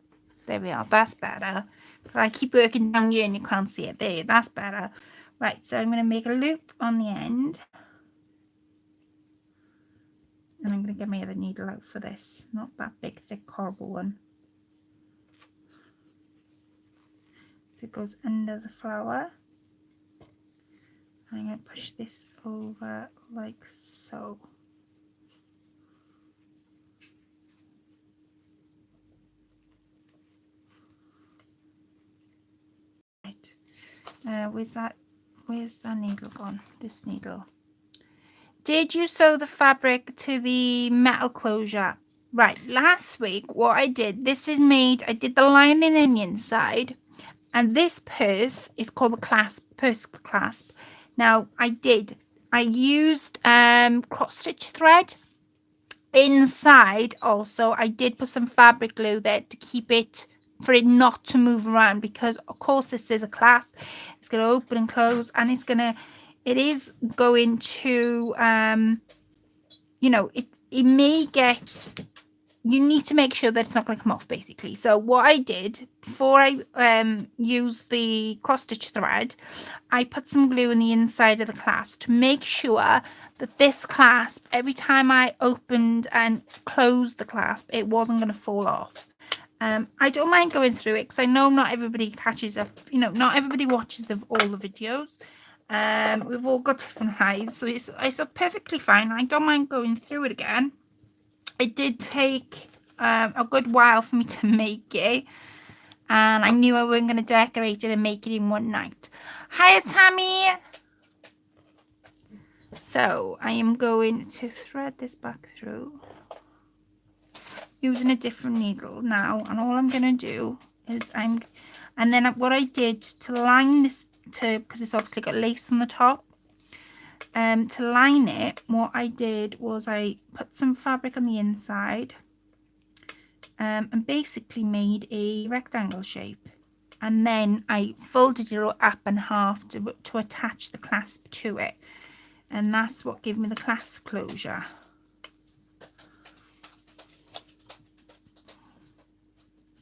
There we are. That's better. I keep working down here and you can't see it. There, that's better. Right, so I'm going to make a loop on the end. And I'm going to get my other needle out for this. Not that big, thick, horrible one. So it goes under the flower. I'm going to push this over like so. Right. Where's that needle gone? This needle. Did you sew the fabric to the metal closure? Right, last week what I did, I did the lining in the inside, and this purse is called the purse clasp. Now I used cross stitch thread inside. Also I did put some fabric glue there to keep it, for it not to move around, because of course this is a clasp. It's going to open and close, and it is going to you know, it may get, you need to make sure that it's not going to come off, basically. So what I did before I used the cross stitch thread, I put some glue in the inside of the clasp to make sure that this clasp, every time I opened and closed the clasp, it wasn't going to fall off. I don't mind going through it, because I know not everybody catches up, you know, not everybody watches all the videos. We've all got different lives, so it's perfectly fine. I don't mind going through it again. It did take a good while for me to make it, and I knew I wasn't going to decorate it and make it in one night. Hiya, Tammy. So I am going to thread this back through using a different needle now, and all I'm going to do is and then what I did to line this, because it's obviously got lace on the top, to line it, what I did was I put some fabric on the inside, and basically made a rectangle shape, and then I folded it up in half to attach the clasp to it, and that's what gave me the clasp closure.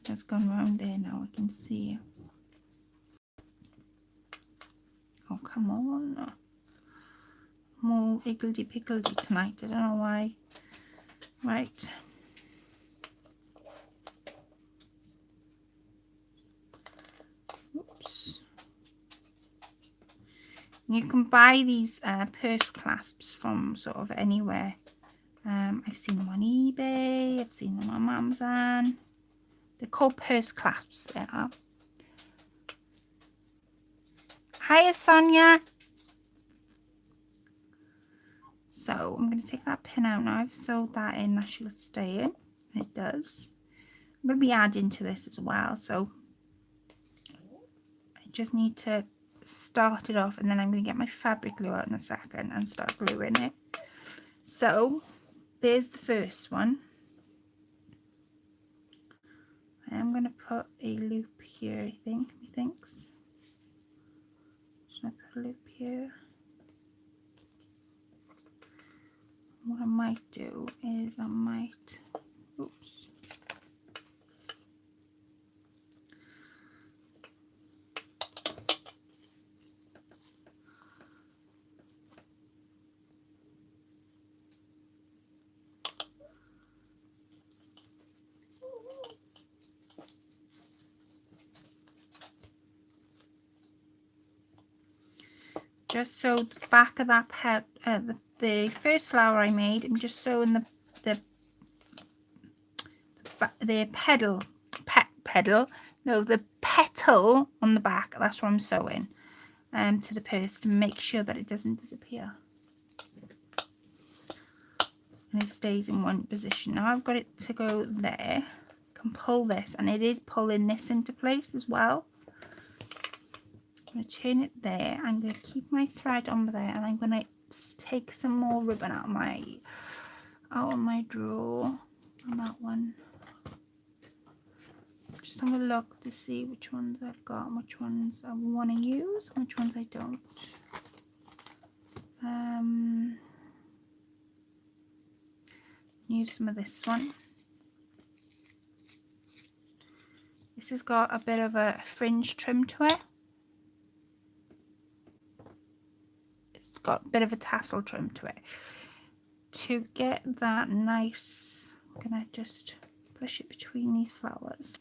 It's gone round there now, I can see. Oh, come on. More higgledy-piggledy tonight, I don't know why. Right. Oops. You can buy these purse clasps from sort of anywhere. I've seen them on eBay, I've seen them on Amazon. They're called purse clasps, they are. Hiya, Sonia. So I'm going to take that pin out now. I've sewed that in, that should stay in. It does. I'm going to be adding to this as well, so I just need to start it off, and then I'm going to get my fabric glue out in a second and start gluing it. So there's the first one. I'm going to put a loop here, I think. Methinks. Should I put a loop here? What I might do is oops. just sewed the back of that the first flower I made. I'm just sewing the petal on the back. That's what I'm sewing to the purse to make sure that it doesn't disappear and it stays in one position. Now I've got it to go there. I can pull this, and it is pulling this into place as well. I'm going to turn it there. I'm going to keep my thread on there, and I'm going to take some more ribbon out of my drawer on that one. Just have a look to see which ones I've got and which ones I want to use and which ones I don't. Use some of this one. This has got a bit of a fringe trim to it. It's got a bit of a tassel trim to it. To get that nice, I'm going to just push it between these flowers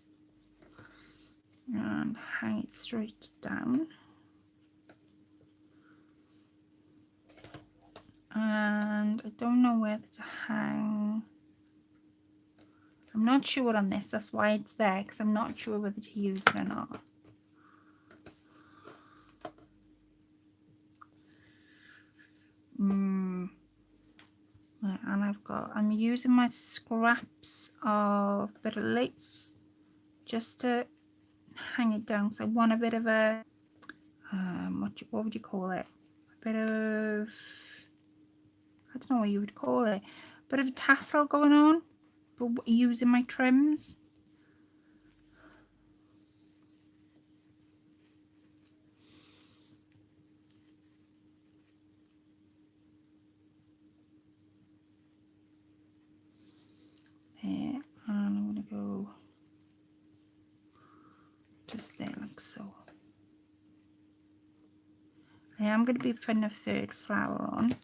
and hang it straight down. And I don't know whether to hang. I'm not sure on this, that's why it's there, because I'm not sure whether to use it or not. Right, and I'm using my scraps of bit of lace just to hang it down. So I want a bit of a what would you call it? A bit of, I don't know what you would call it. A bit of a tassel going on, but using my trims. There, and I'm going to go just there like so. I am going to be putting a third flower on.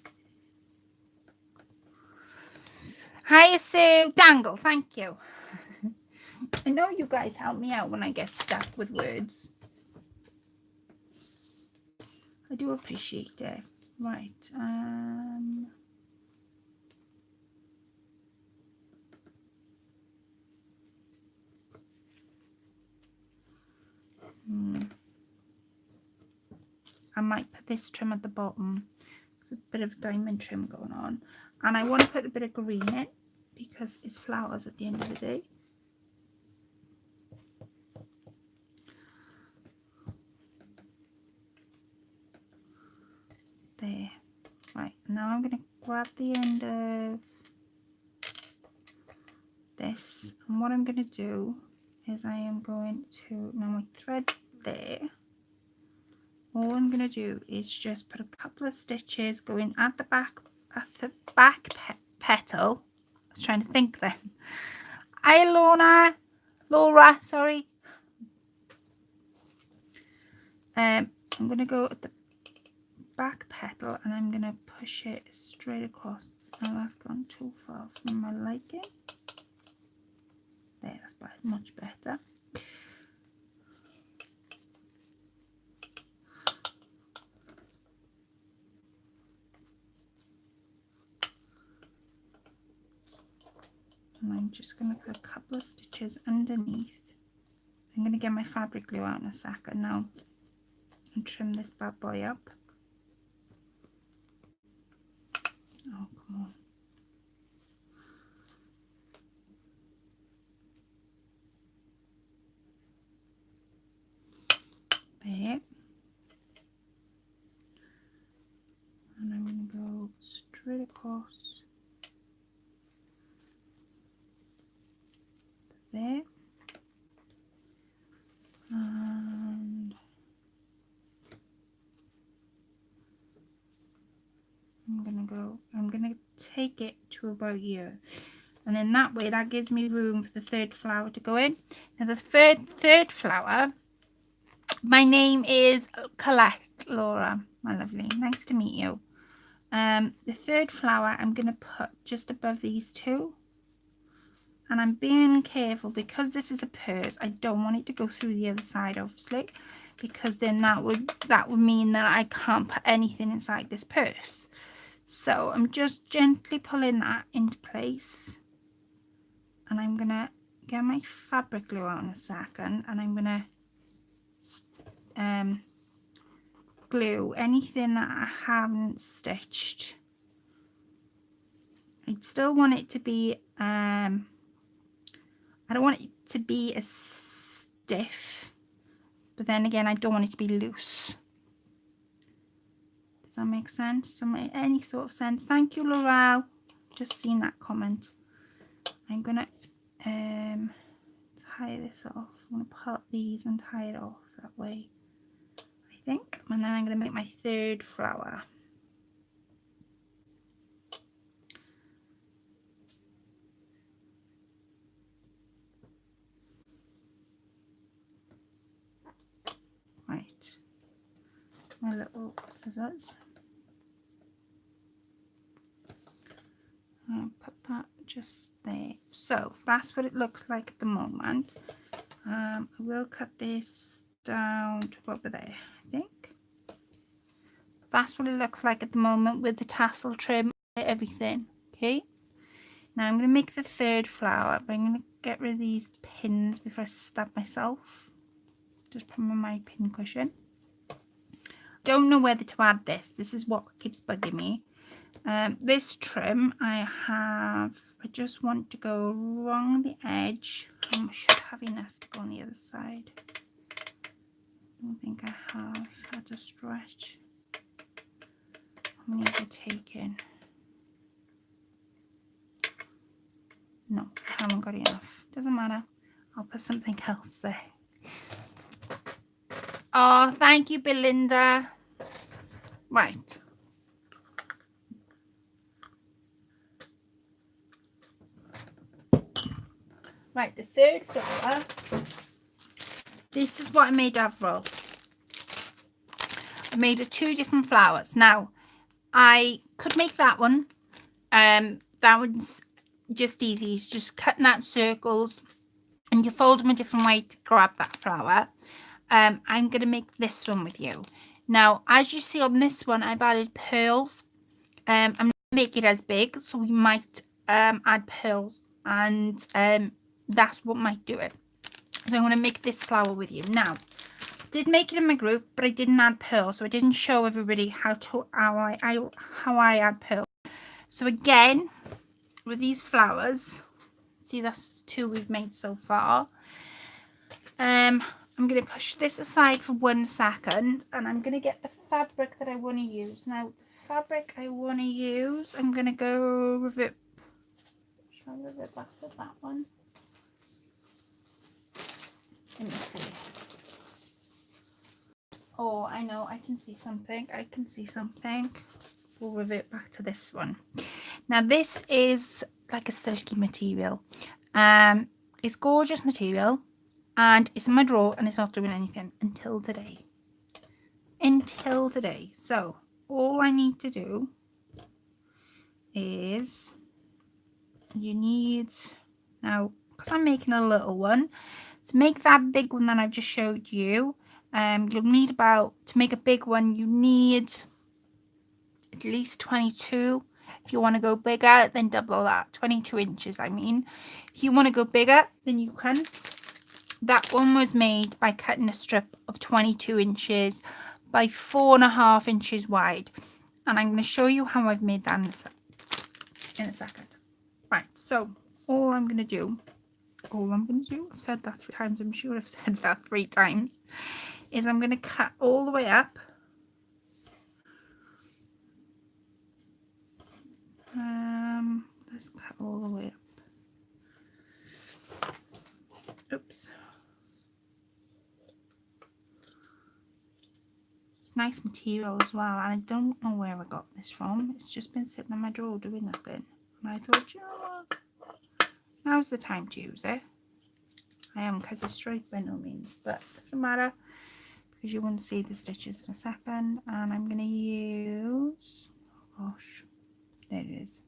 Hi Sue, Dangle, thank you. I know you guys help me out when I get stuck with words. I do appreciate it. Right, I might put this trim at the bottom. There's a bit of diamond trim going on. And I want to put a bit of green in because it's flowers at the end of the day. There. Right, now I'm going to grab the end of this. And what I'm going to do is I am going to, now my thread there. All I'm going to do is just put a couple of stitches going at the back petal. I was trying to think then. Hi Laura, sorry. I'm going to go at the back petal and I'm going to push it straight across. Now that's gone too far from my liking. There, that's much better. And I'm just going to put a couple of stitches underneath. I'm going to get my fabric glue out in a second now and trim this bad boy up. Oh, come on. There. And I'm going to go straight across there. And I'm going to take it to about here. And then that way, that gives me room for the third flower to go in. Now the third flower, my name is Colette, Laura, my lovely. Nice to meet you. The third flower I'm going to put just above these two. And I'm being careful because this is a purse. I don't want it to go through the other side, obviously. because then that would mean that I can't put anything inside this purse. So I'm just gently pulling that into place, and I'm gonna get my fabric glue out in a second, and I'm gonna glue anything that I haven't stitched. I still want it to be I don't want it to be as stiff, but then again I don't want it to be loose. Does that make sense? Does that make any sort of sense? Thank you, Laurel. Just seen that comment. I'm gonna tie this off. I'm gonna put these and tie it off that way, I think. And then I'm gonna make my third flower. Right, my little scissors. I'll put that just there. So that's what it looks like at the moment. I will cut this down to over there, I think. That's what it looks like at the moment with the tassel trim and everything. Okay, now I'm going to make the third flower, but I'm going to get rid of these pins before I stab myself. Just put them on my pin cushion. Don't know whether to add this. This is what keeps bugging me. This trim I just want to go along the edge. I should have enough to go on the other side. I don't think I have. I'll just stretch. How many have I taken? No, I haven't got enough. Doesn't matter. I'll put something else there. Oh, thank you, Belinda. Right. Right, the third flower. This is what I made Avril. I made 2 different flowers. Now, I could make that one. That one's just easy. It's just cutting out circles, and you fold them a different way to grab that flower. I'm going to make this one with you. Now, as you see on this one, I've added pearls. I'm going to make it as big, so we might add pearls, and that's what might do it. So I'm going to make this flower with you. Now, I did make it in my group, but I didn't add pearls, so I didn't show everybody how I add pearls. So again, with these flowers, see, that's 2 we've made so far. I'm going to push this aside for 1 second, and I'm going to get the fabric that I want to use. Now, the fabric I want to use, I'm going to go revert. Shall I revert back to that one? Let me see. Oh, I know, I can see something. I can see something. We'll revert back to this one. Now, this is like a silky material. It's gorgeous material, and it's in my drawer, and it's not doing anything until today. So all I need to do is, you need, now because I'm making a little one, to make that big one that I've just showed you, you'll need about, to make a big one, you need at least 22. If you want to go bigger, then double that. 22 inches, I mean. If you want to go bigger, then you can. That one was made by cutting a strip of 22 inches by 4.5 inches wide. And I'm going to show you how I've made that in a second. Right, so all I'm going to do, I've said that 3 times, I'm sure I've said that 3 times, is I'm going to cut all the way up. Let's cut all the way up. Oops. It's nice material as well, and I don't know where I got this from. It's just been sitting in my drawer doing nothing, and I thought, you know what, now's the time to use it. I haven't cut it straight by no means, but it doesn't matter because you won't see the stitches in a second. And I'm going to use, oh gosh, there it is.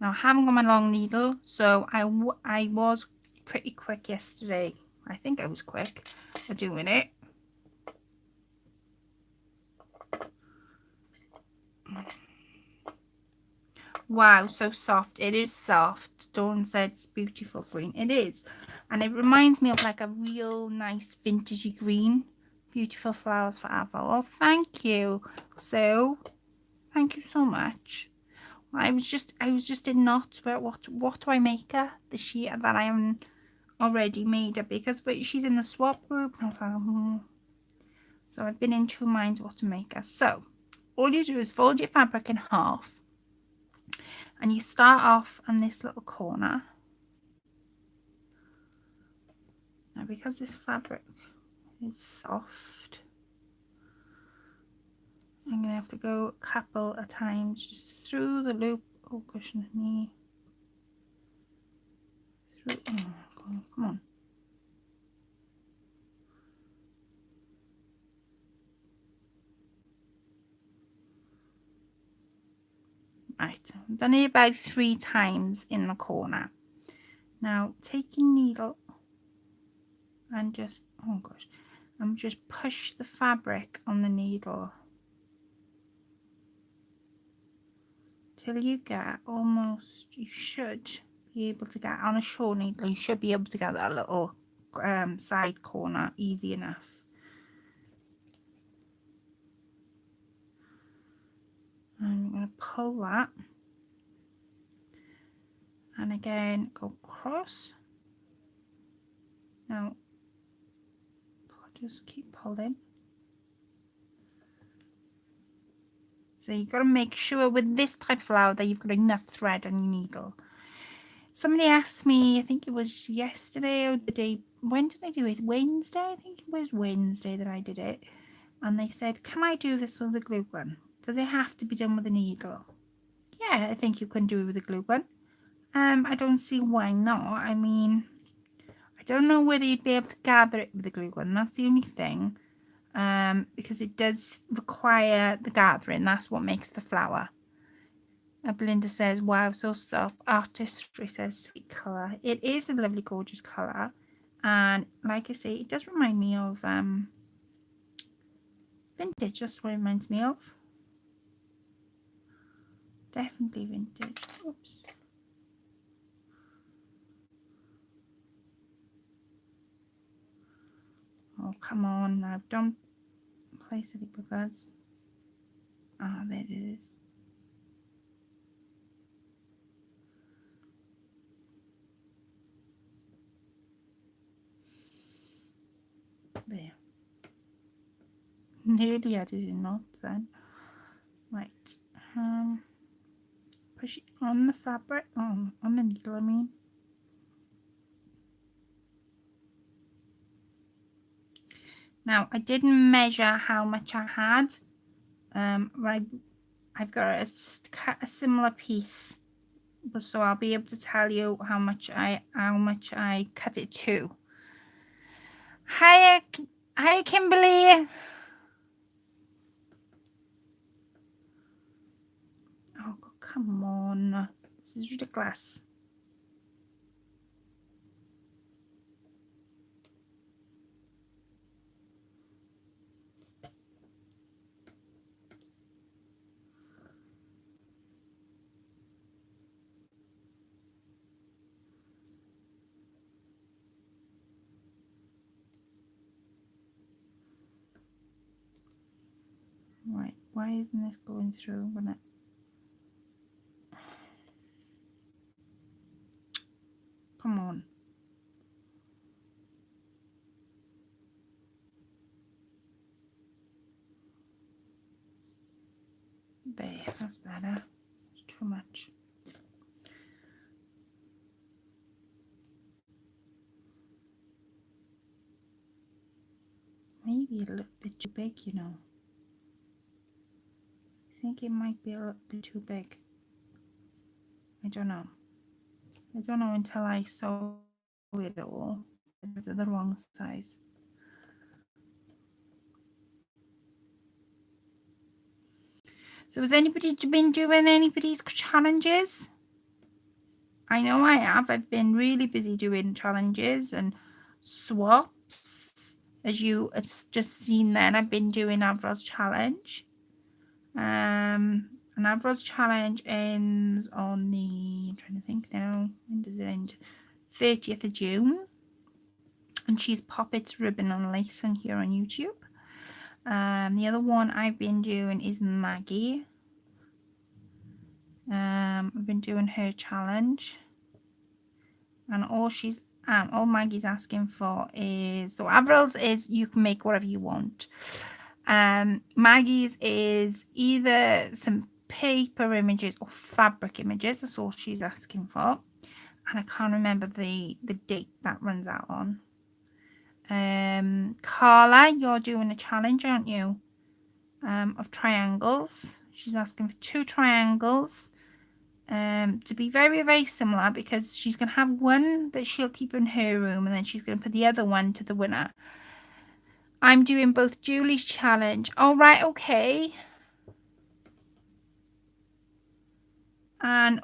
Now, I haven't got my long needle, so I was pretty quick yesterday. I think I was quick. are doing it. Wow, so soft. It is soft. Dawn said it's beautiful green. It is. And it reminds me of like a real nice vintagey green. Beautiful flowers forever. Well, thank you. So, thank you so much. I was just in knots about what do I make her? The sheet that I am already made her, because but she's in the swap group. And I was like, So I've been in two minds what to make her. So all you do is fold your fabric in half. And you start off on this little corner. Now, because this fabric is soft, I'm going to have to go a couple of times just through the loop. Oh, gosh, me. Through. Oh, come on. Right, I've done it about 3 times in the corner. Now, take your needle and just, oh gosh, and just push the fabric on the needle till you get almost, you should be able to get on a short needle, you should be able to get that little side corner easy enough. And I'm going to pull that, and again go across. Now just keep pulling. So you've got to make sure with this type of flower that you've got enough thread on your needle. Somebody asked me, I think it was yesterday or the day, when did I do it? Wednesday? I think it was Wednesday that I did it. And they said, can I do this with a glue gun? Does it have to be done with a needle? Yeah, I think you can do it with a glue gun. I don't see why not. I mean, I don't know whether you'd be able to gather it with a glue gun. That's the only thing. Because it does require the gathering. That's what makes the flower. Belinda says, wow, so soft. Artistry says, sweet colour. It is a lovely, gorgeous colour. And like I say, it does remind me of vintage. That's what it reminds me of. Definitely vintage. Oops. Oh, come on. Now, don't place it because... Ah, there it is. There. Nearly I did it not then. Right. Push it on the fabric, on the needle, I mean. Now, I didn't measure how much I had. Right, I've got a similar piece, so I'll be able to tell you how much I cut it to. Hiya, Kimberly. Oh, come on. This is ridiculous. Right, why isn't this going through when it... Come on. There, that's better. It's too much. Maybe a little bit too big, you know. I think it might be a little bit too big. I don't know. I don't know until I sew it all. It's the wrong size. So has anybody been doing anybody's challenges? I know I have. I've been really busy doing challenges and swaps. as you it's just seen then, I've been doing Avril's challenge. And Avril's challenge ends on the, I'm trying to think now, when does it end? 30th of June. And she's Poppets Ribbon and Lace on here on YouTube. The other one I've been doing is Maggie. I've been doing her challenge, and all Maggie's asking for is, so Avril's is you can make whatever you want. Maggie's is either some paper images or fabric images. That's all she's asking for, and I can't remember the date that runs out on. Carla, you're doing a challenge, aren't you? Of triangles. She's asking for 2 triangles. To be very, very similar, because she's going to have one that she'll keep in her room, and then she's going to put the other one to the winner. I'm doing both Julie's challenge. All right, okay. And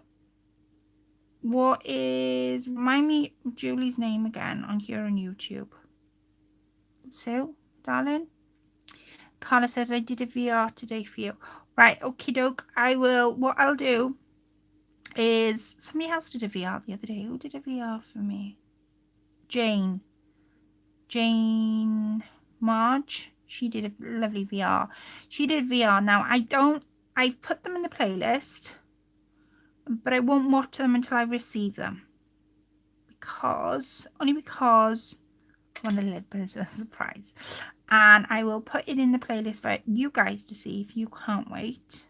remind me of Julie's name again on here on YouTube. Sue, darling? Carla says, I did a VR today for you. Right, okie doke. What I'll do is, somebody else did a VR the other day. Who did a VR for me? Jane Marge. She did a lovely VR. She did VR. Now, I've put them in the playlist, but I won't watch them until I receive them. Only because I want a little bit of a surprise. And I will put it in the playlist for you guys to see if you can't wait.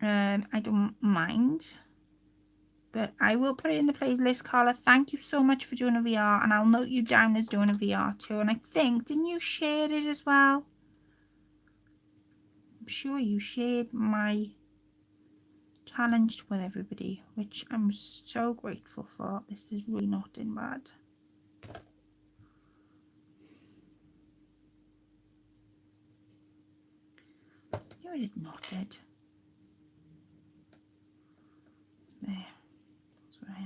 I don't mind. But I will put it in the playlist. Carla, thank you so much for doing a VR. And I'll note you down as doing a VR too. And I think, didn't you share it as well? I'm sure you shared my challenge with everybody, which I'm so grateful for. This is really not in bad. No, it not did. There. That's where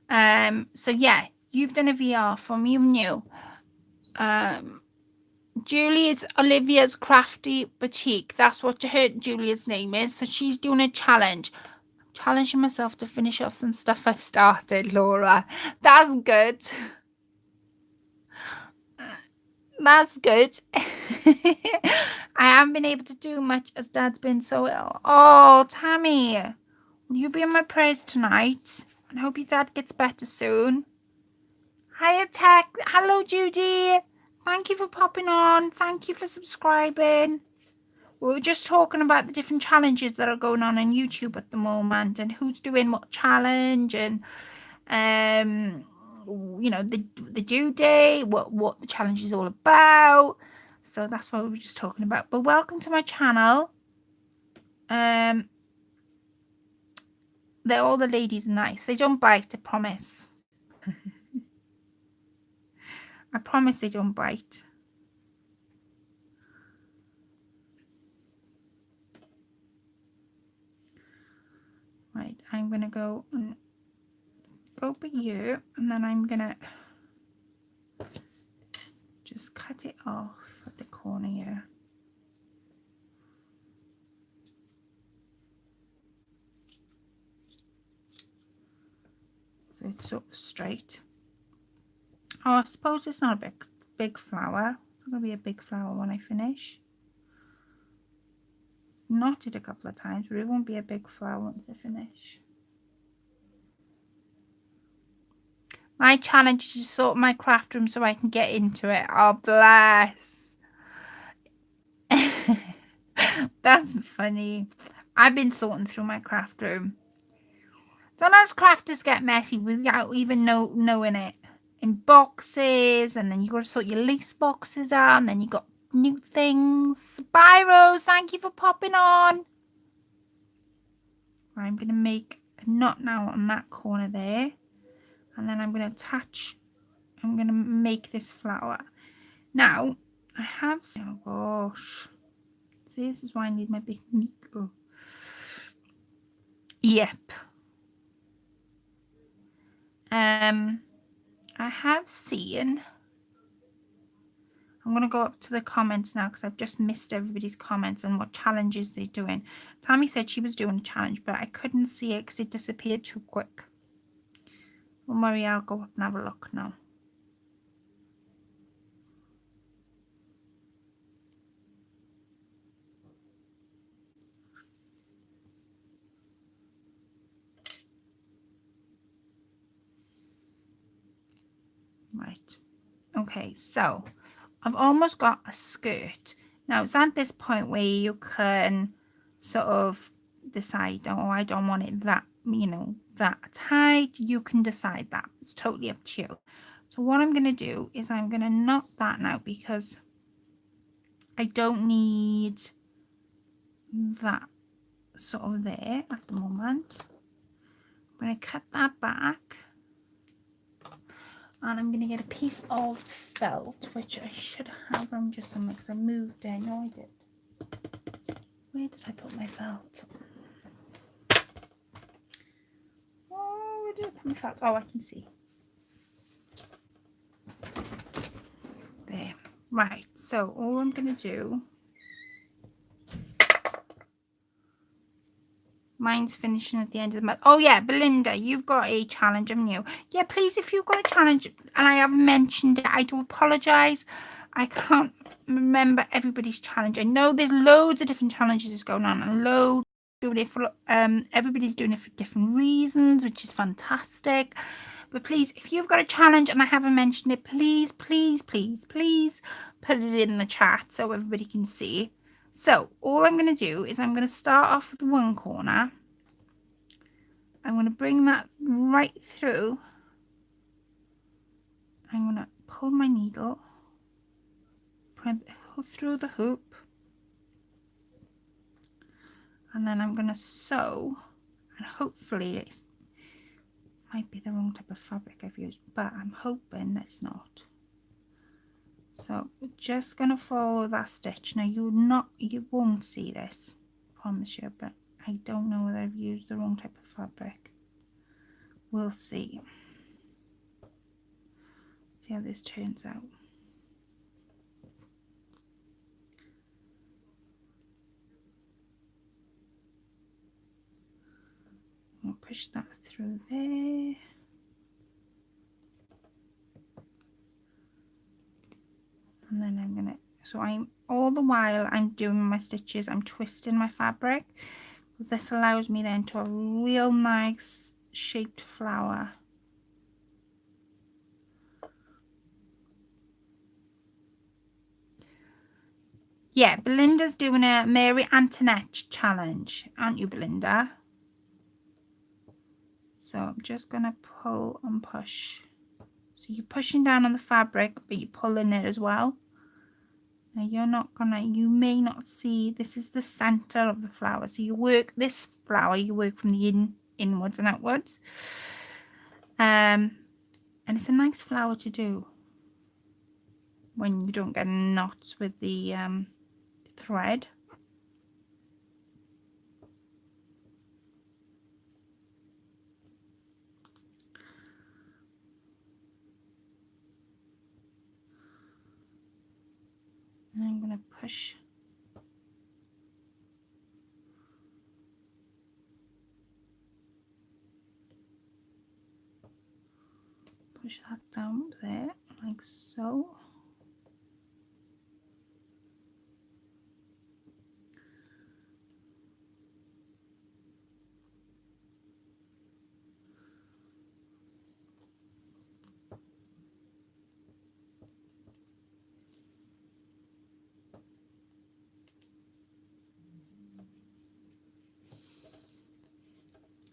I am. So yeah, you've done a VR for me and you. Julie's Olivia's Crafty Boutique. That's what Julia's name is. So she's doing a challenge. I'm challenging myself to finish off some stuff I've started, Laura. That's good. That's good. I haven't been able to do much as Dad's been so ill. Oh, Tammy, will you be in my prayers tonight? And hope your dad gets better soon. Hiya, Tech. Hello, Judy. Thank you for popping on. Thank you for subscribing. We were just talking about the different challenges that are going on YouTube at the moment, and who's doing what challenge, and you know, the due date, what the challenge is all about. So that's what we were just talking about. But welcome to my channel. They're all the ladies nice. They don't bite, I promise. I promise they don't bite. Right, I'm gonna go over here, and then I'm gonna just cut it off at the corner here. So it's sort of straight. Oh, I suppose it's not a big flower. It's gonna be a big flower when I finish. It's knotted a couple of times, but it won't be a big flower once I finish. My challenge is to sort my craft room so I can get into it. Oh, bless. That's funny. I've been sorting through my craft room. Sometimes crafters get messy without even knowing it. In boxes, and then you got to sort your lace boxes out, and then you got new things. Bye, Rose. Thank you for popping on. I'm going to make a knot now on that corner there. And then I'm going to make this flower. Now, I have, oh gosh. See, this is why I need my big needle. Yep. I have seen, I'm going to go up to the comments now because I've just missed everybody's comments and what challenges they're doing. Tammy said she was doing a challenge, but I couldn't see it because it disappeared too quick. Don't worry, I'll go up and have a look now. Right. Okay, so I've almost got a skirt. Now it's at this point where you can sort of decide, oh, I don't want it that, you know, that tight. You can decide that. It's totally up to you. So what I'm going to do is I'm going to knot that now because I don't need that sort of there at the moment. I'm going to cut that back. And I'm going to get a piece of felt, which I should have on just somewhere because I moved it. No, I did. Where did I put my felt? Oh, where did I put my felt? Oh, I can see. There. Right, so all I'm going to do... Mine's finishing at the end of the month. Oh, yeah, Belinda, you've got a challenge, haven't you? Yeah, please, if you've got a challenge and I haven't mentioned it, I do apologise. I can't remember everybody's challenge. I know there's loads of different challenges going on and loads doing it for everybody's doing it for different reasons, which is fantastic. But please, if you've got a challenge and I haven't mentioned it, please, please, please, please put it in the chat so everybody can see. So all I'm going to do is I'm going to start off with one corner. I'm going to bring that right through. I'm going to pull my needle through the hoop. And then I'm going to sew. And hopefully it might be the wrong type of fabric I've used, but I'm hoping it's not. So we're just going to follow that stitch. Now you won't see this, I promise you, but I don't know whether I've used the wrong type of fabric. We'll see. See how this turns out. I'll push that through there. And then I'm gonna, so I'm all the while I'm doing my stitches, I'm twisting my fabric because this allows me then to have a real nice shaped flower. Yeah, Belinda's doing a Mary Antoinette challenge, aren't you, Belinda? So I'm just gonna pull and push. So you're pushing down on the fabric, but you're pulling it as well. Now you may not see, this is the center of the flower. So you work this flower, you work from the inwards and outwards. And it's a nice flower to do when you don't get knots with the thread. And I'm going to push that down there like so.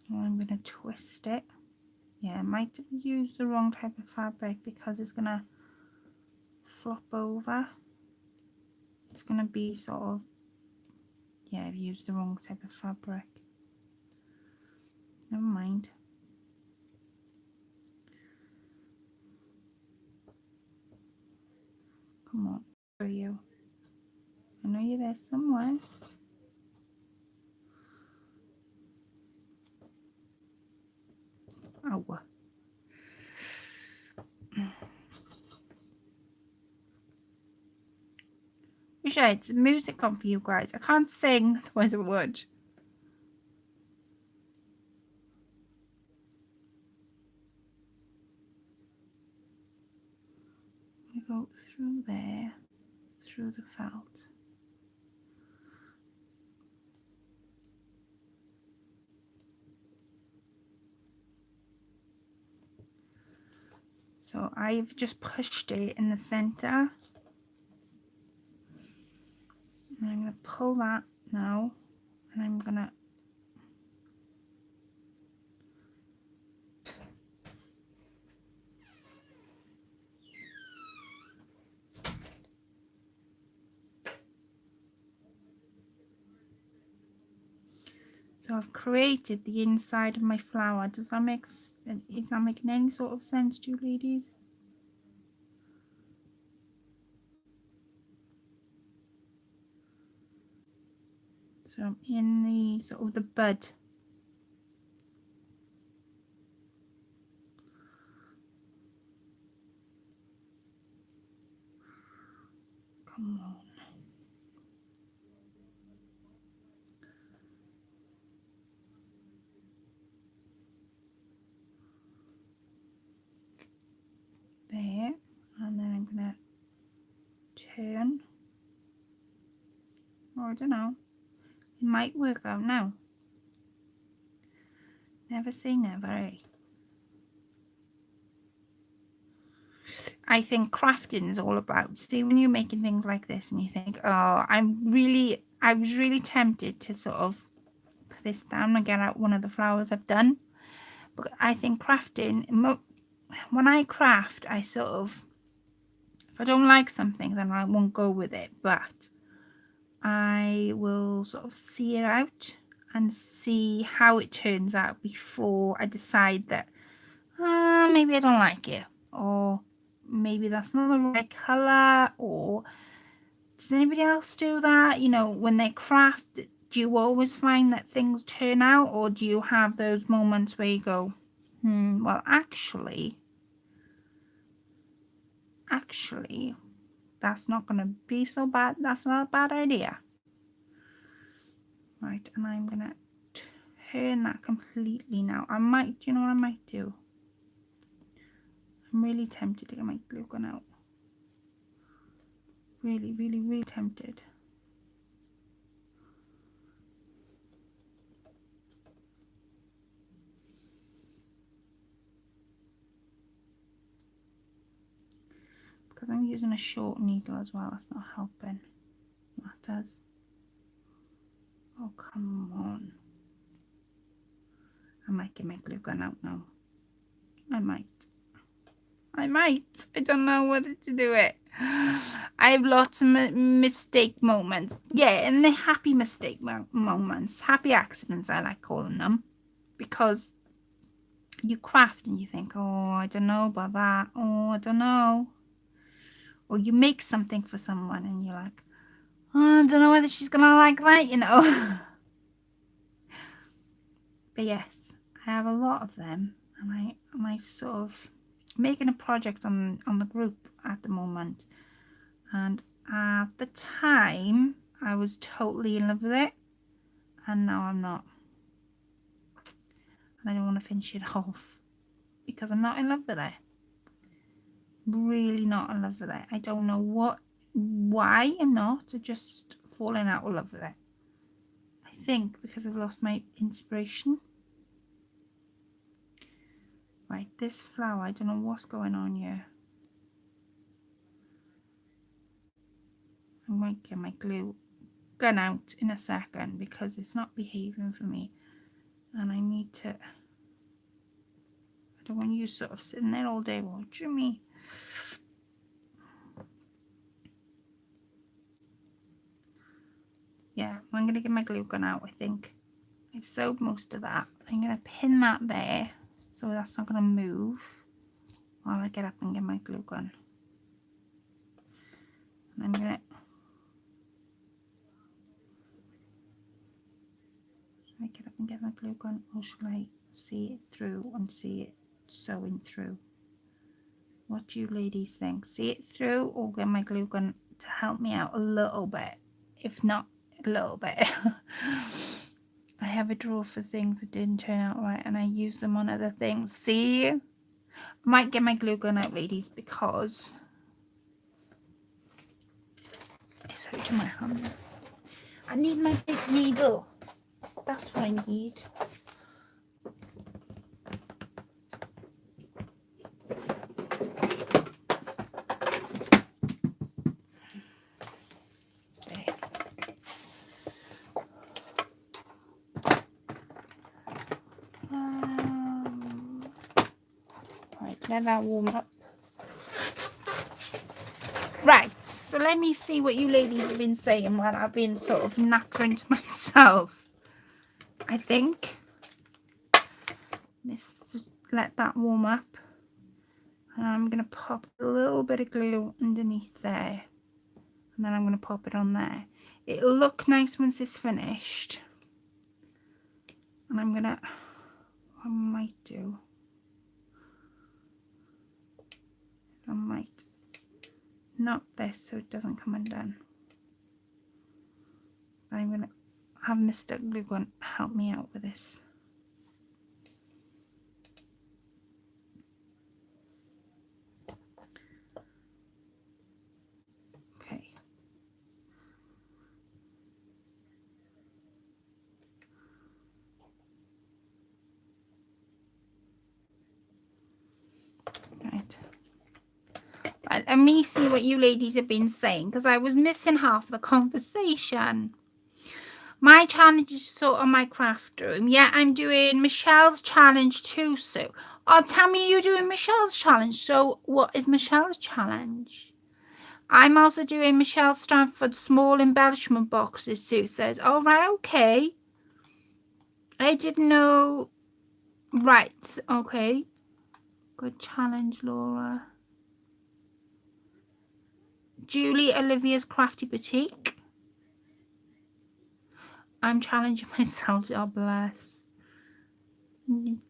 And I'm going to twist it. Yeah, I might use the wrong type of fabric because it's going to flop over. It's going to be sort of, yeah, I've used the wrong type of fabric. Never mind. Come on, where are you? I know you're there somewhere. Oh. wish I had some music on for you guys. I can't sing, otherwise I would. We go through there, through the felt. So I've just pushed it in the center. And I'm going to pull that now, and I'm going to so I've created the inside of my flower. Is that making any sort of sense to you ladies? So I'm in the sort of the bud. Come on. There, and then I'm going to turn. Or I don't know. It might work out now. Never say never, eh? I think crafting is all about, see, when you're making things like this and you think, oh, I was really tempted to sort of put this down and get out one of the flowers I've done. But I think crafting, when I craft, I sort of, if I don't like something, then I won't go with it. But I will sort of see it out and see how it turns out before I decide that maybe I don't like it, or maybe that's not the right color. Or does anybody else do that? You know, when they craft, do you always find that things turn out, or do you have those moments where you go, well, actually that's not going to be so bad. That's not a bad idea. Right, and I'm going to turn that completely now. I might, do you know what I might do? I'm really tempted to get my glue gun out. Really, really, really tempted. Because I'm using a short needle as well, that's not helping. That does. Oh, come on. I might get my glue gun out now. I might. I don't know whether to do it. I have lots of mistake moments. Yeah, and the happy mistake moments. Happy accidents, I like calling them. Because you craft and you think, oh, I don't know about that. Oh, I don't know. Or you make something for someone and you're like, oh, I don't know whether she's gonna like that, you know. But yes, I have a lot of them, and I sort of making a project on the group at the moment, and at the time I was totally in love with it, and now I'm not, and I don't want to finish it off because I'm not in love with it. Really not in love with it. I don't know why I'm not. I'm just falling out of love with it. I think because I've lost my inspiration. Right, this flower, I don't know what's going on here. I might get my glue gun out in a second because it's not behaving for me, and I need to, I don't want you sort of sitting there all day watching me. Yeah, I'm going to get my glue gun out. I think I've sewed most of that. I'm going to pin that there so that's not going to move while I get up and get my glue gun. And I'm going to, should I get up and get my glue gun, or should I see it through and see it sewing through? What do you ladies think? See it through or get my glue gun to help me out a little bit, if not a little bit. I have a drawer for things that didn't turn out right and I use them on other things. See? I might get my glue gun out, ladies, because it's hurting my hands. I need my big needle. That's what I need. Right, let that warm up. Right, so let me see what you ladies have been saying while I've been sort of nattering to myself. I think let's let that warm up. And I'm going to pop a little bit of glue underneath there. And then I'm going to pop it on there. It'll look nice once it's finished. And I'm going to, I might knot this so it doesn't come undone. I'm going to have Mr. Glue Gun help me out with this. Okay. Right. Let me see what you ladies have been saying, because I was missing half the conversation. My challenge is sort of my craft room. Yeah, I'm doing Michelle's challenge too, Sue. Oh, tell me you're doing Michelle's challenge. So what is Michelle's challenge? I'm also doing Michelle Stanford small embellishment boxes, Sue says. All right, okay. I didn't know. Right, okay. Good challenge, Laura. Julie Olivia's Crafty Boutique. I'm challenging myself. God bless.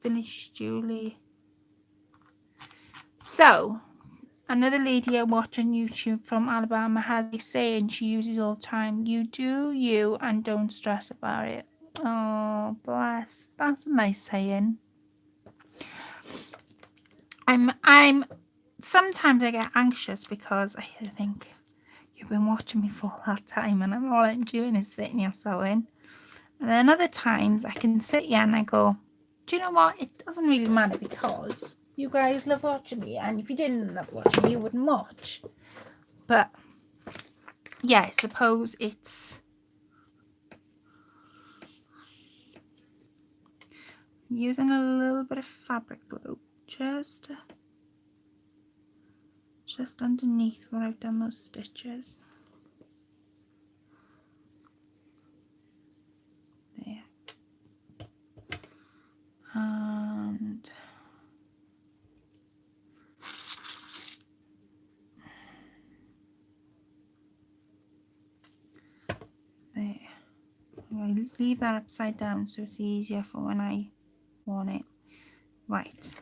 Finish, Julie. So, another lady I watch on YouTube from Alabama has a saying she uses all the time. You do you and don't stress about it. Oh, bless. That's a nice saying. I'm sometimes I get anxious because I think you've been watching me for all that time and all I'm doing is sitting here sewing. And then other times I can sit here and I go, do you know what? It doesn't really matter because you guys love watching me, and if you didn't love watching me, you wouldn't watch. But yeah, I suppose it's using a little bit of fabric glue just underneath where I've done those stitches. There. And there. I leave that upside down so it's easier for when I want it. Right.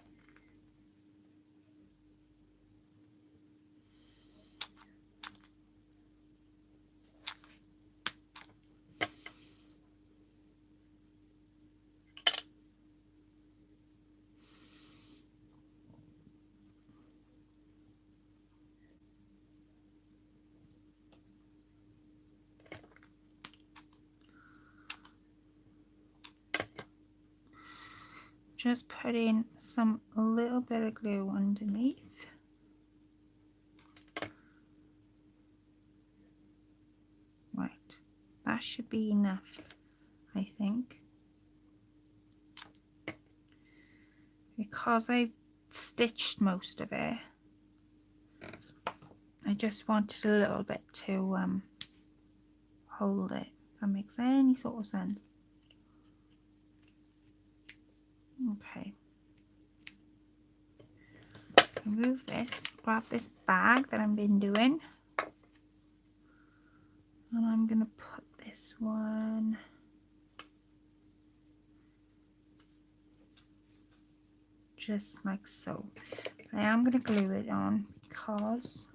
Just put in a little bit of glue underneath. Right, that should be enough, I think. Because I've stitched most of it, I just wanted a little bit to hold it, if that makes any sort of sense. Okay. Remove this, grab this bag that I've been doing, and I'm going to put this one just like so. I am going to glue it on because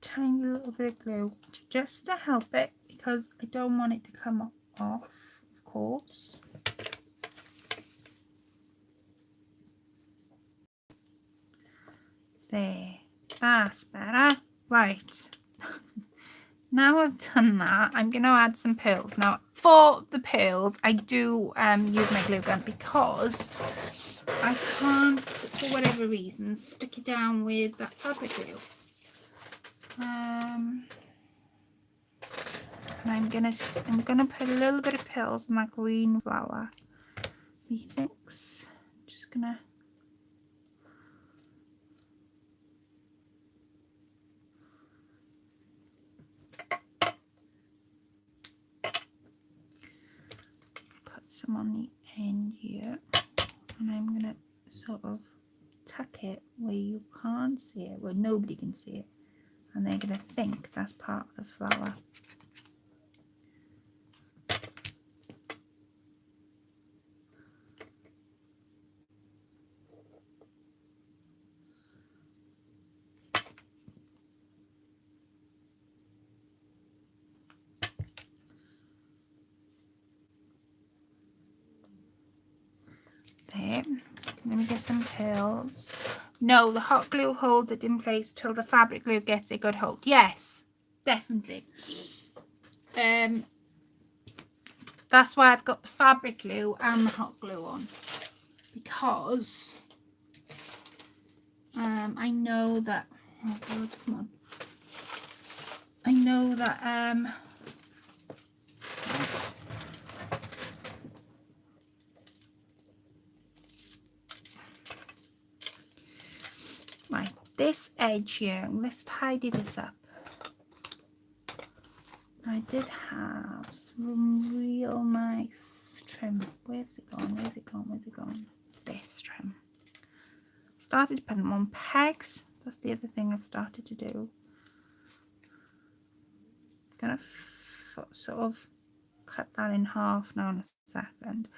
tiny little bit of glue just to help it, because I don't want it to come off, of course. There, that's better. Right. Now I've done that, I'm going to add some pearls. Now, for the pearls, I do use my glue gun because I can't, for whatever reason, stick it down with that fabric glue. And I'm gonna put a little bit of pearls in that green flower. Methinks. Just gonna. Put some on the end here, and I'm gonna sort of tuck it where you can't see it, where nobody can see it, and they're gonna think that's part of the flower. There, let me get some pearls. No, the hot glue holds it in place till the fabric glue gets a good hold. Yes, definitely. That's why I've got the fabric glue and the hot glue on, because I know that, oh God, come on. I know that right, this edge here, let's tidy this up. I did have some real nice trim. Where's it gone? Where's it gone? Where's it gone? This trim. Started to put them on pegs. That's the other thing I've started to do. Gonna sort of cut that in half now in a second.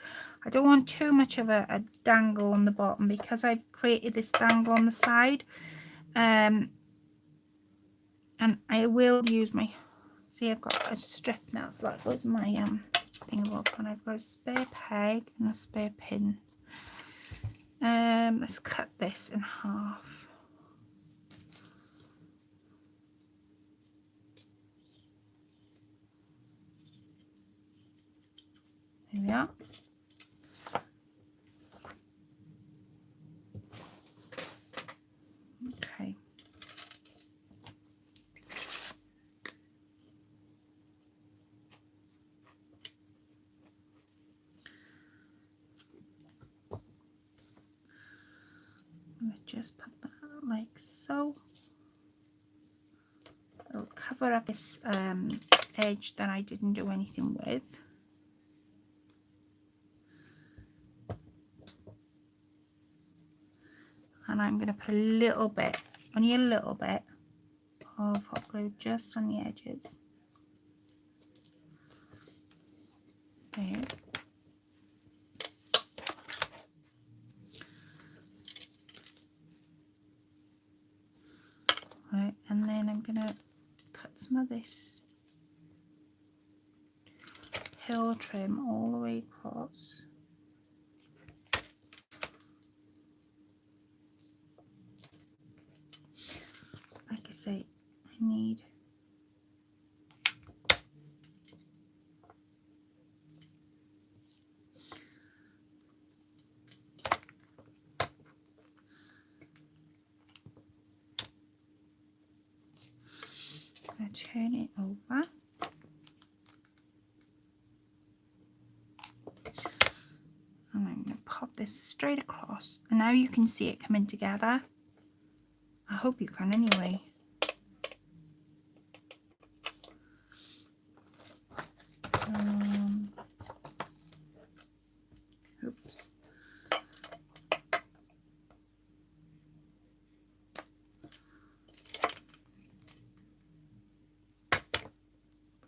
I don't want too much of a dangle on the bottom, because I've created this dangle on the side. And I will use my, see, I've got a strip now, so that goes my thingamabob, and I've got a spare peg and a spare pin. Let's cut this in half. There we are. Okay. I'm going to just put that like so. It'll cover up this edge that I didn't do anything with. And I'm going to put a little bit, only a little bit of hot glue just on the edges. There. Right, and then I'm going to put some of this pearl trim all the way across. Like I say, I need turn it over. And I'm going to pop this straight across. And now you can see it coming together. I hope you can anyway. Oops.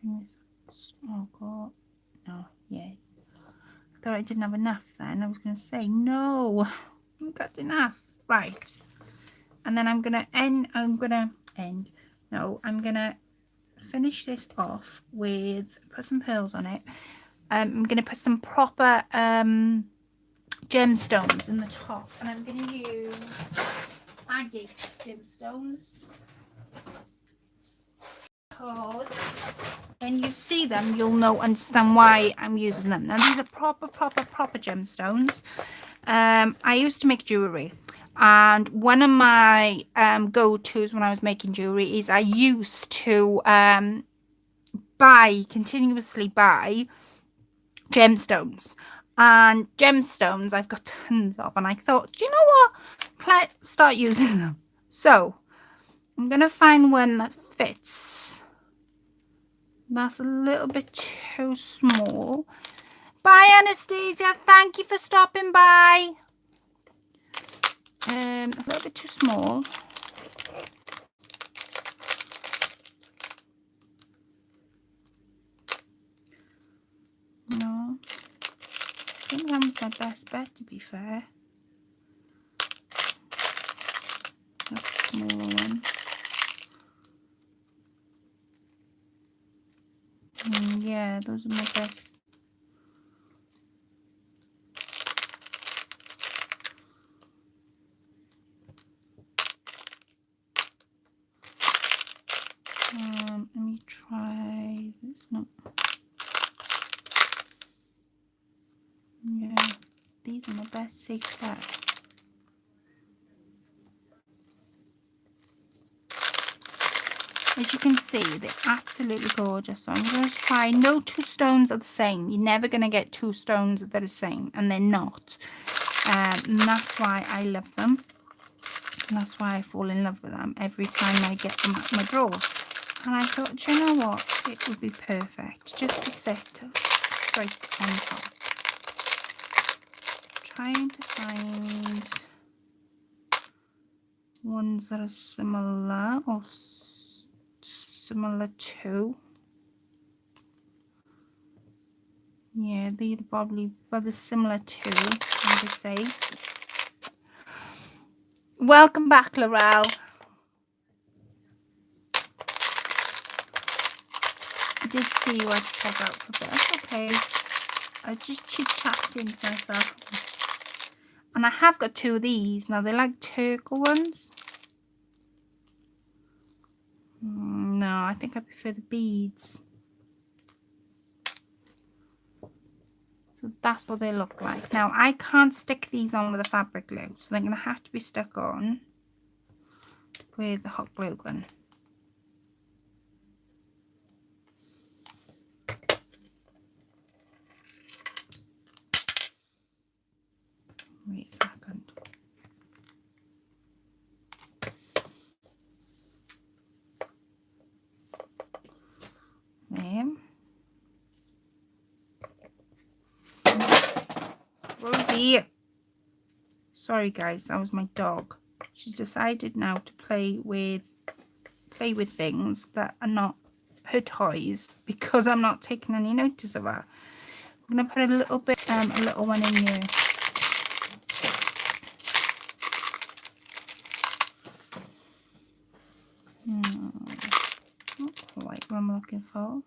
Bring this up. Oh God. No, yeah. I thought I didn't have enough then. I was going to say, no, I haven't got enough. Right. And then I'm going to end No, I'm going to finish this off with, put some pearls on it. I'm going to put some proper gemstones in the top, and I'm going to use agate gemstones. Because when you see them, you'll understand why I'm using them. Now, these are proper gemstones. I used to make jewelry, and one of my go-tos when I was making jewelry is I used to continuously buy gemstones. And gemstones I've got tons of, and I thought, do you know what, let's start using them. So I'm gonna find one that fits. That's a little bit too small. Bye, Anastasia. Thank you for stopping by. It's a little bit too small. No. I think that was my best bet, to be fair. That's a smaller one. Yeah, those are my best. Let me try this. No. Yeah, these are my best safe bet. As you can see, they're absolutely gorgeous. So I'm going to try. No two stones are the same. You're never going to get two stones that are the same, and they're not. And that's why I love them. And that's why I fall in love with them every time I get them out of my drawers. And I thought, do you know what? It would be perfect just to sit straight on top. Trying to find ones that are similar or similar to. Yeah, they're probably rather similar to, I would say. Welcome back, Laurel. I did see you had to pop out for a bit. That's okay. I just chit-chatting to myself. And I have got two of these. Now, they're like turquoise ones. No, I think I prefer the beads. So that's what they look like. Now, I can't stick these on with a fabric glue. So they're going to have to be stuck on with the hot glue gun. Wait a second. There. Rosie. Sorry guys, that was my dog. She's decided now to play with things that are not her toys because I'm not taking any notice of her. I'm gonna put a little bit, a little one in here. Not quite what I'm looking for.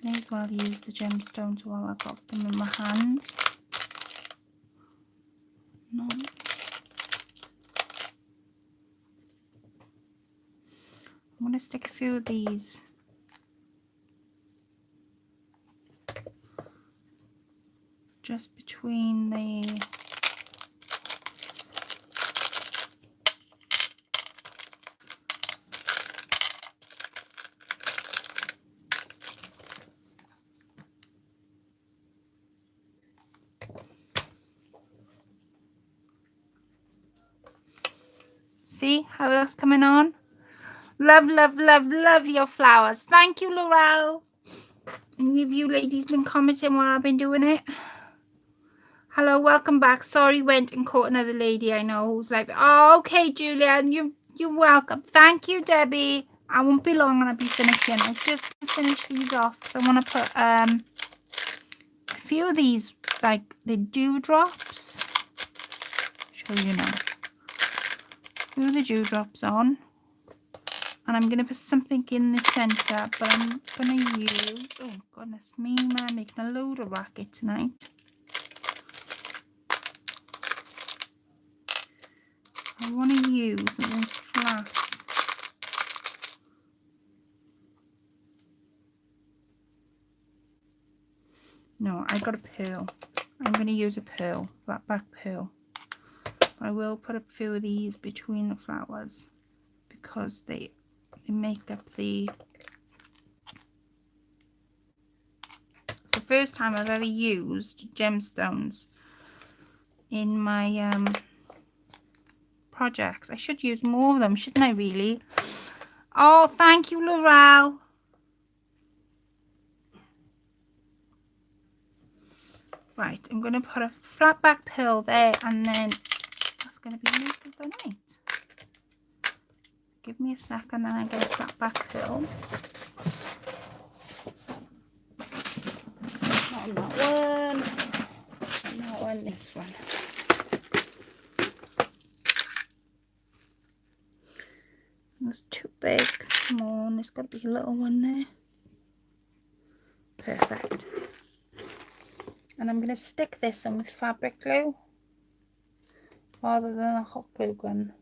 May as well use the gemstones while I've got them in my hand. No. I'm going to stick a few of these just between the see how that's coming on. Love, love, love, love your flowers. Thank you, Laurel. Any of you ladies been commenting while I've been doing it? Hello, welcome back. Sorry, went and caught another lady I know who's like, oh, okay, Julia, you're welcome. Thank you, Debbie. I won't be long and I'll be finishing. I just finish these off because I want to put a few of these like the dewdrops. Show you now. Put the dewdrops on. And I'm going to put something in the centre, but I'm going to use... Oh, goodness me, man, making a load of racket tonight. I want to use these flasks. No, I got a pearl. I'm going to use a pearl, flat back pearl. I will put a few of these between the flowers because they make up the... It's the first time I've ever used gemstones in my projects. I should use more of them, shouldn't I, really? Oh, thank you, Laurel. Right, I'm going to put a flat back pearl there, and then that's going to be most of the night. Give me a second and I get a flat back pearl. Not that one. Not one, this one. That's too big. Come on, there's got to be a little one there. Perfect. And I'm going to stick this on with fabric glue rather than a hot glue gun.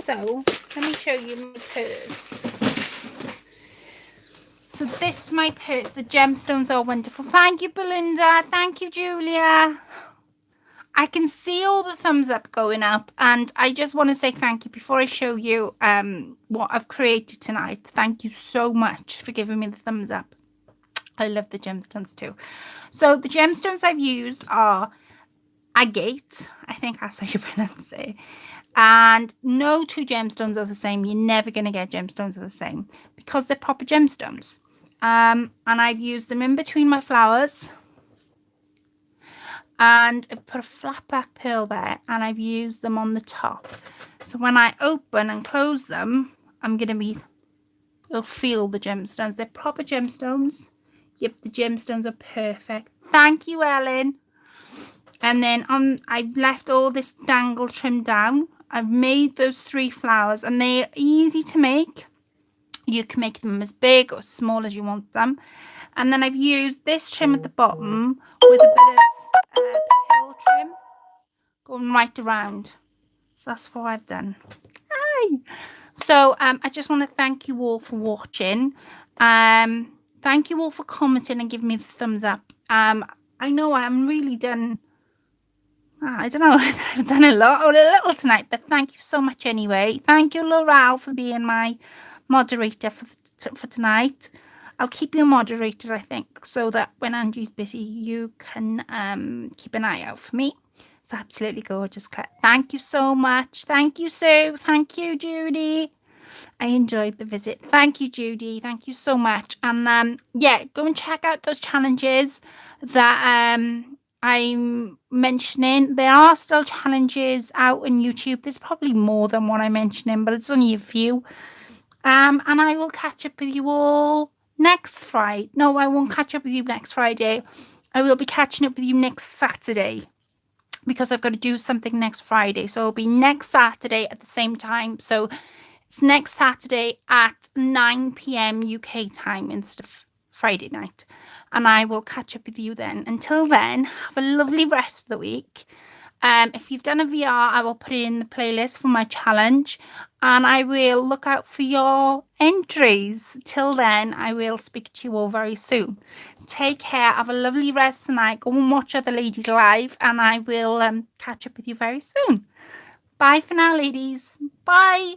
So, let me show you my purse. So this is my purse. The gemstones are wonderful. Thank you, Belinda. Thank you, Julia. I can see all the thumbs up going up, and I just want to say thank you before I show you what I've created tonight. Thank you so much for giving me the thumbs up. I love the gemstones too. So the gemstones I've used are agate. I think that's how you pronounce it. And no two gemstones are the same. You're never going to get gemstones are the same because they're proper gemstones. And I've used them in between my flowers. And I've put a flat back pearl there, and I've used them on the top. So when I open and close them, you'll feel the gemstones. They're proper gemstones. Yep, the gemstones are perfect. Thank you, Ellen. And then I've left all this dangle trimmed down. I've made those 3 flowers, and they're easy to make. You can make them as big or small as you want them. And then I've used this trim at the bottom with a bit of pearl trim going right around. So that's what I've done. Hi. So I just want to thank you all for watching. Thank you all for commenting and giving me the thumbs up. I know I haven't really done... I don't know whether I've done a lot or a little tonight, but thank you so much anyway. Thank you, Laurel, for being my moderator for tonight. I'll keep you a moderator, I think, so that when Angie's busy, you can keep an eye out for me. It's absolutely gorgeous. Thank you so much. Thank you, Sue. Thank you, Judy. I enjoyed the visit. Thank you, Judy. Thank you so much. And yeah, go and check out those challenges that I'm mentioning. There are still challenges out on YouTube. There's probably more than one I'm mentioning, but it's only a few. And I will catch up with you all next Friday. No, I won't catch up with you next Friday. I will be catching up with you next Saturday because I've got to do something next Friday. So it'll be next Saturday at the same time. So it's next Saturday at 9 p.m. UK time instead of Friday night. And I will catch up with you then. Until then, have a lovely rest of the week. If you've done a VR, I will put it in the playlist for my challenge. And I will look out for your entries. Till then, I will speak to you all very soon. Take care. Have a lovely rest tonight. Go and watch other ladies live. And I will catch up with you very soon. Bye for now, ladies. Bye.